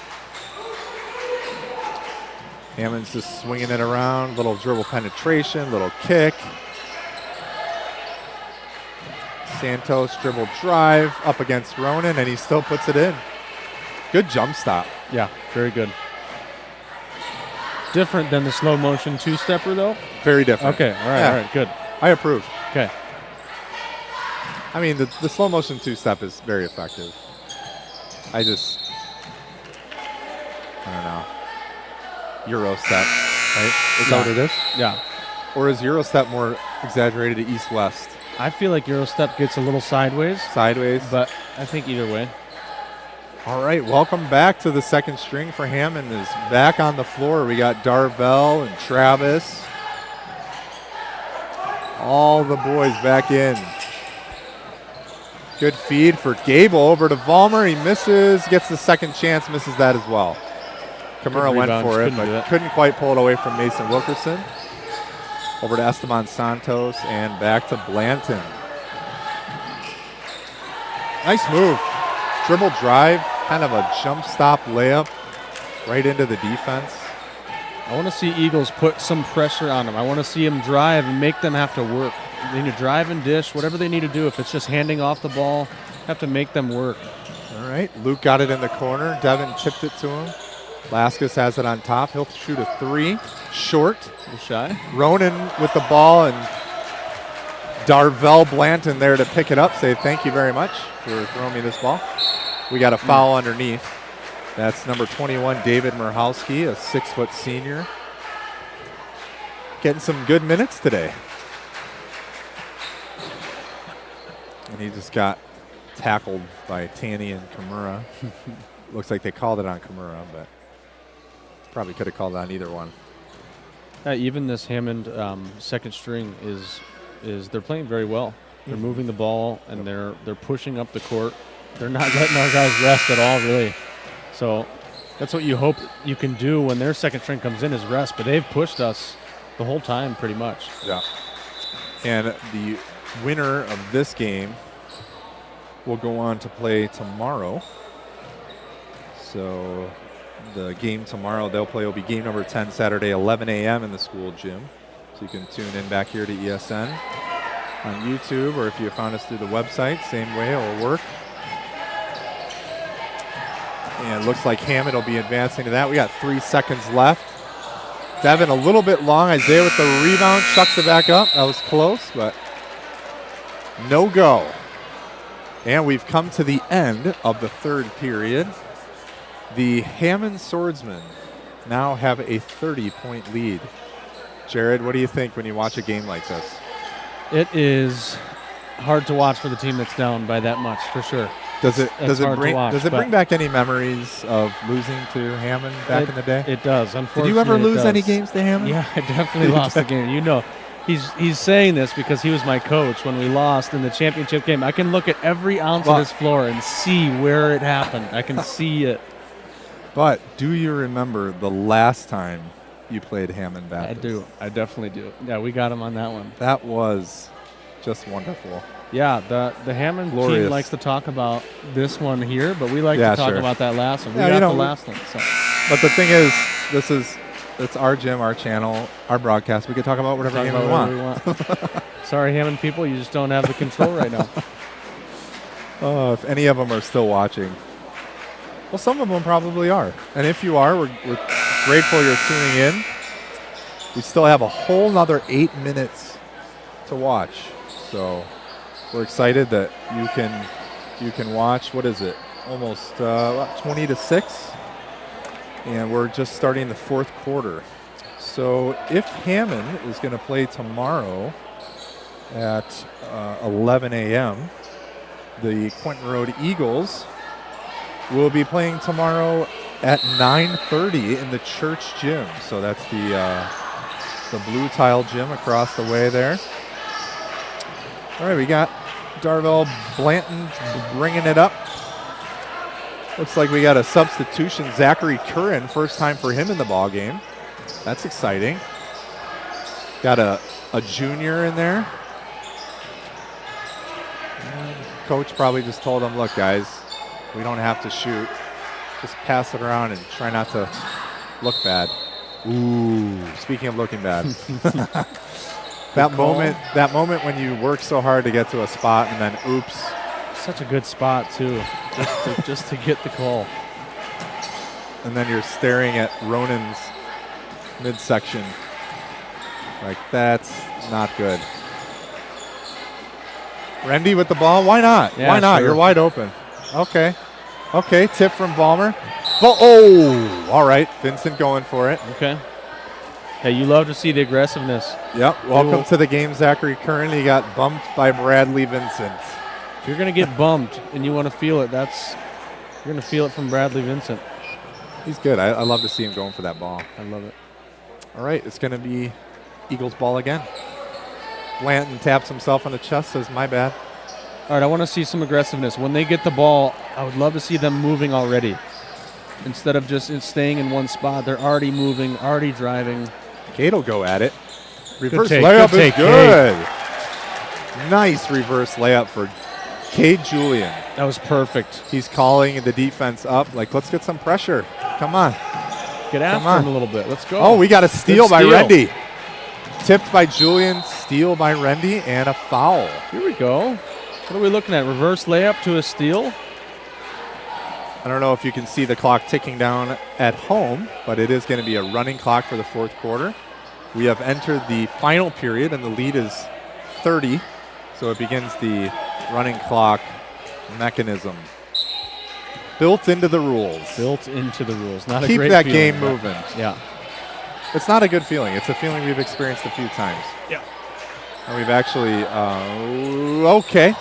Hammond's just swinging it around. Little dribble penetration, little kick. Santos dribble drive up against Ronan, and he still puts it in. Good jump stop. Yeah, very good. Different than the slow motion two-stepper, though? Very different. Okay, all right, good. I approve. Okay. I mean, the slow motion two-step is very effective. I don't know. Euro step, right? Is that what it is? Yeah. Or is Euro step more exaggerated to east-west? I feel like Euro step gets a little sideways. Sideways. But I think either way. All right, welcome back to the second string for Hammond is back on the floor. We got Darvell and Travis. All the boys back in. Good feed for Gable over to Vollmer. He misses, gets the second chance, misses that as well. Kimura went for it, but couldn't quite pull it away from Mason Wilkerson. Over to Esteban Santos and back to Blanton. Nice move. Dribble drive, kind of a jump stop layup right into the defense. I want to see Eagles put some pressure on them. I want to see them drive and make them have to work. They need to drive and dish, whatever they need to do. If it's just handing off the ball, have to make them work. All right, Luke got it in the corner. Devin tipped it to him. Laskus has it on top. He'll shoot a 3. Short. Shy. Ronan with the ball and Darvell Blanton there to pick it up. Say thank you very much for throwing me this ball. We got a foul underneath. That's number 21, David Murhalski, a 6-foot senior. Getting some good minutes today. And he just got tackled by Tanny and Kimura. Looks like they called it on Kimura, but probably could have called it on either one. Even this Hammond second string is they're playing very well. They're moving the ball and they're pushing up the court. They're not letting our guys rest at all, really. So that's what you hope you can do when their second string comes in is rest. But they've pushed us the whole time, pretty much. Yeah. And the winner of this game will go on to play tomorrow. So the game tomorrow they'll play will be game number 10, Saturday, 11 a.m. in the school gym. So you can tune in back here to ESN on YouTube, or if you found us through the website, same way, it'll work. And it looks like Hammond will be advancing to that. We got 3 seconds left. Devin a little bit long. Isaiah with the rebound, chucks it back up. That was close, but no go. And we've come to the end of the third period. The Hammond Swordsmen now have a 30-point lead. Jared, what do you think when you watch a game like this? It is hard to watch for the team that's down by that much, for sure. Does it bring back any memories of losing to Hammond back in the day? It does. Unfortunately, did you ever lose any games to Hammond? Yeah, I definitely lost the game. You know, he's saying this because he was my coach when we lost in the championship game. I can look at every ounce of this floor and see where it happened. I can see it. But do you remember the last time you played Hammond Baptist? I do. I definitely do. Yeah, we got him on that one. That was just wonderful. Yeah, the Hammond team likes to talk about this one here, but we like to talk about that last one. We got the last one. So. But the thing is, it's our gym, our channel, our broadcast. We can talk about whatever game we want. Sorry, Hammond people, you just don't have the control right now. Oh, if any of them are still watching. Well, some of them probably are. And if you are, we're grateful you're tuning in. We still have a whole nother 8 minutes to watch. So we're excited that you can watch. What is it? Almost about 20 to 6. And we're just starting the fourth quarter. So if Hammond is going to play tomorrow at 11 a.m., the Quentin Road Eagles will be playing tomorrow at 9:30 in the church gym. So that's the blue tile gym across the way there. All right, we got Darvell Blanton bringing it up. Looks like we got a substitution, Zachary Curran, first time for him in the ball game. That's exciting. Got a junior in there. And coach probably just told him, look, guys, we don't have to shoot. Just pass it around and try not to look bad. Ooh, speaking of looking bad. That moment when you work so hard to get to a spot and then oops. Such a good spot too, just to get the call. And then you're staring at Ronan's midsection. Like, that's not good. Rendy with the ball. Why not? Yeah, why not? sure. You're wide open. Okay. Okay, tip from Vollmer. Oh, all right. Vincent going for it. Okay. Hey, you love to see the aggressiveness. Yep. Welcome to the game, Zachary Curran. He got bumped by Bradley Vincent. If you're going to get bumped and you want to feel it, you're going to feel it from Bradley Vincent. He's good. I love to see him going for that ball. I love it. All right, it's going to be Eagles ball again. Blanton taps himself on the chest, says, my bad. All right, I want to see some aggressiveness. When they get the ball, I would love to see them moving already. Instead of just staying in one spot, they're already moving, already driving. Cade will go at it. Reverse take, layup good is take, good. Nice reverse layup for Cade Julian. That was perfect. He's calling the defense up, like, let's get some pressure. Come on. Get after him a little bit. Let's go. Oh, we got a steal by steal. Rendy. Tipped by Julian, steal by Rendy, and a foul. Here we go. What are we looking at? Reverse layup to a steal? I don't know if you can see the clock ticking down at home, but it is going to be a running clock for the fourth quarter. We have entered the final period, and the lead is 30, so it begins the running clock mechanism. Built into the rules. Built into the rules. Not Keep a great that feeling, game moving. Yeah. It's not a good feeling. It's a feeling we've experienced a few times. Yeah. And we've actually, okay.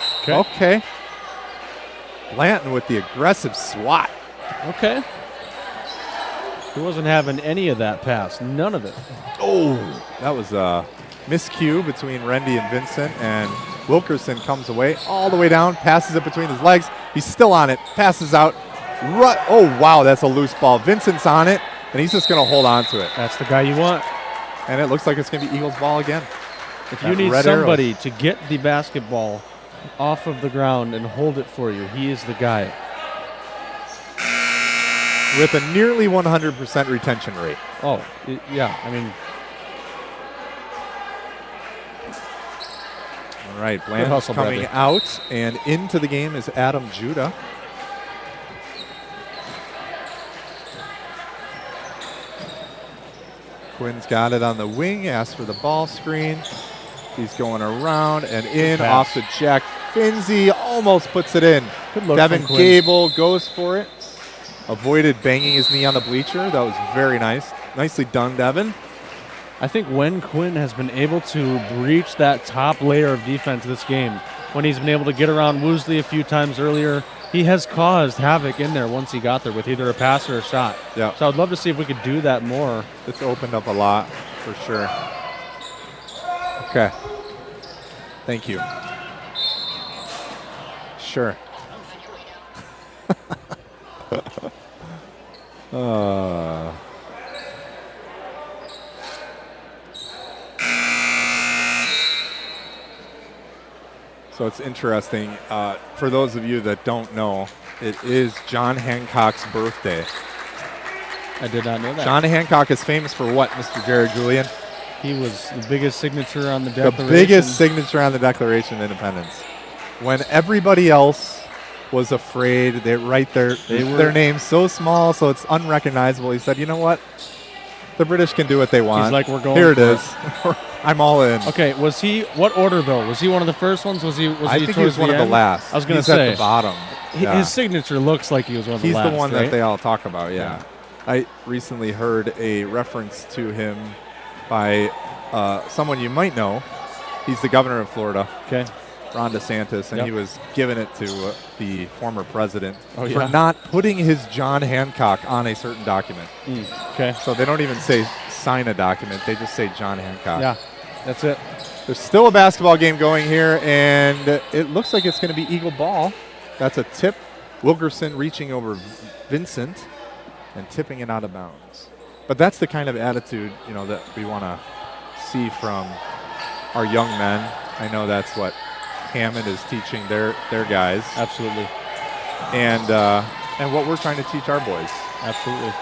Blanton with the aggressive swat. Okay. He wasn't having any of that pass. None of it. Oh, that was a miscue between Rendy and Vincent, and Wilkerson comes away all the way down, passes it between his legs. He's still on it, passes out. Oh, wow, that's a loose ball. Vincent's on it, and he's just going to hold on to it. That's the guy you want. And it looks like it's going to be Eagles ball again. If you need somebody to get the basketball off of the ground and hold it for you, he is the guy. With a nearly 100% retention rate. Oh, yeah. I mean, all right, Blanton's coming out, and into the game is Adam Judah. Quinn's got it on the wing, asks for the ball screen. He's going around and in off to Jack Finzi, almost puts it in. Good look. Devin Gable goes for it. Avoided banging his knee on the bleacher. That was very nice. Nicely done, Devin. I think when Quinn has been able to breach that top layer of defense this game, when he's been able to get around Woosley a few times earlier, he has caused havoc in there once he got there with either a pass or a shot. Yeah. So I'd love to see if we could do that more. It's opened up a lot for sure. Okay. Thank you. Sure. So it's interesting. For those of you that don't know, it is John Hancock's birthday. I did not know that. John Hancock is famous for what, Mr. Jared Julian? He was the biggest signature on the Declaration. The biggest signature on the Declaration of Independence. When everybody else was afraid, they write their names so small so it's unrecognizable. He said, you know what? The British can do what they want. He's like, we're going Here it for is. I'm all in. Okay, was he, what order though? Was he one of the first ones? I think he was one of the last. I was going to He's say. at the bottom. His signature looks like he was one of the last. He's the one right? that they all talk about, yeah. I recently heard a reference to him by someone you might know. He's the governor of Florida. Okay. Ron DeSantis, and he was giving it to the former president for not putting his John Hancock on a certain document. Okay. So they don't even say sign a document. They just say John Hancock. Yeah, that's it. There's still a basketball game going here, and it looks like it's going to be Eagle ball. That's a tip. Wilkerson reaching over Vincent and tipping it out of bounds. But that's the kind of attitude, that we want to see from our young men. I know that's what Hammond is teaching their guys. Absolutely. And what we're trying to teach our boys. Absolutely.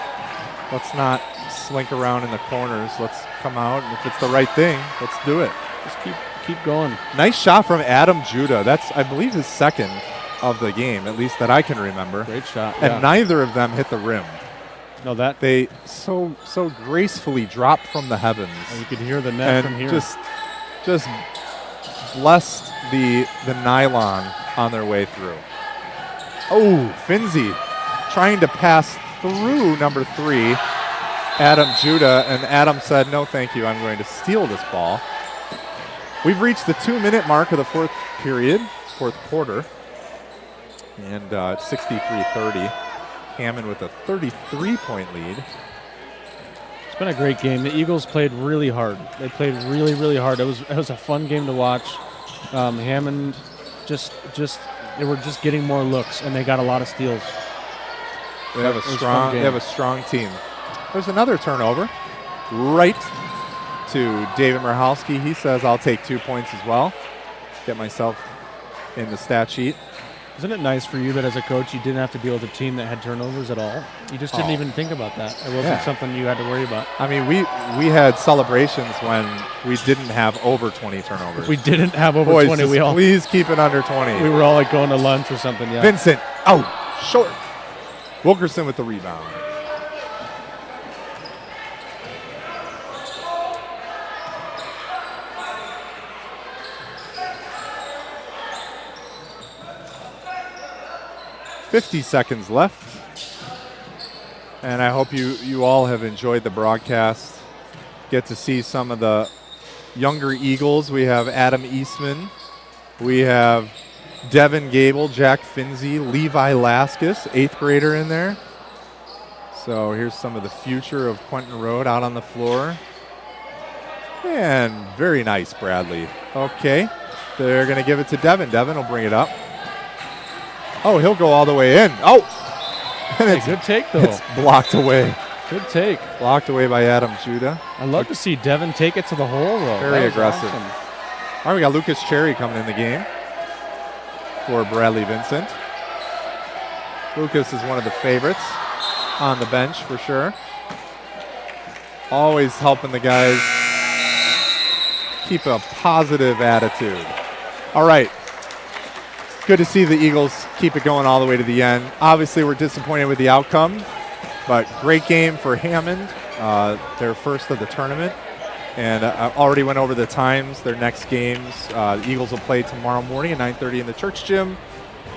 Let's not slink around in the corners. Let's come out, and if it's the right thing, let's do it. Just keep going. Nice shot from Adam Judah. That's, I believe, his second of the game, at least that I can remember. Great shot. And neither of them hit the rim. No, that they so gracefully dropped from the heavens. And you could hear the net from here. Just blessed the nylon on their way through. Oh, Finzi trying to pass through number 3, Adam Judah, and Adam said, no, thank you, I'm going to steal this ball. We've reached the 2-minute mark of the fourth quarter, and 63-30. Hammond with a 33-point lead. It's been a great game. The Eagles played really hard. They played really, really hard. It was a fun game to watch. Hammond they were just getting more looks, and they got a lot of steals. They have a strong team. There's another turnover, right to David Murhalski. He says, I'll take 2 points as well. Get myself in the stat sheet. Isn't it nice for you that as a coach you didn't have to deal with a team that had turnovers at all? You just didn't even think about that. It wasn't something you had to worry about. I mean, we had celebrations when we didn't have over 20 turnovers. If we didn't have over Boys, 20, please keep it under 20. We were all like going to lunch or something. Yeah. Vincent, short. Wilkerson with the rebound. $50 seconds left, and I hope you all have enjoyed the broadcast. Get to see some of the younger Eagles. We have Adam Eastman, we have Devin Gable, Jack Finzi, Levi Laskus, 8th grader in there. So here's some of the future of Quentin Road out on the floor. And very nice, Bradley. Okay, they're going to give it to Devin. Devin will bring it up. Oh, he'll go all the way in. Oh! Hey, good take, though. It's blocked away. Good take. Blocked away by Adam Judah. I'd love to see Devin take it to the hole, though. Very aggressive. Awesome. All right, we got Lucas Cherry coming in the game for Bradley Vincent. Lucas is one of the favorites on the bench for sure. Always helping the guys keep a positive attitude. All right. Good to see the Eagles keep it going all the way to the end. Obviously, we're disappointed with the outcome, but great game for Hammond, their first of the tournament. And I already went over the times, their next games. The Eagles will play tomorrow morning at 9:30 in the church gym.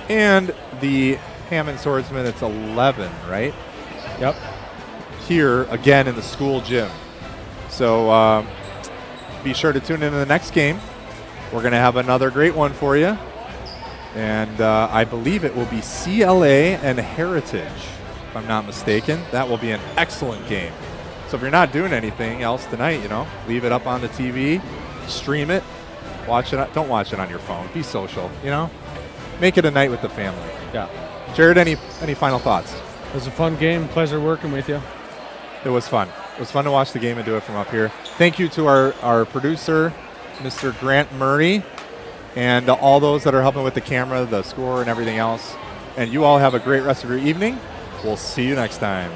And the Hammond Swordsman, it's 11, right? Yep. Here, again, in the school gym. So be sure to tune in to the next game. We're going to have another great one for you. And I believe it will be CLA and Heritage, if I'm not mistaken. That will be an excellent game. So if you're not doing anything else tonight, leave it up on the TV, stream it, watch it. Don't watch it on your phone. Be social, Make it a night with the family. Yeah. Jared, any final thoughts? It was a fun game. Pleasure working with you. It was fun. It was fun to watch the game and do it from up here. Thank you to our producer, Mr. Grant Murray, and all those that are helping with the camera, the score, and everything else. And you all have a great rest of your evening. We'll see you next time.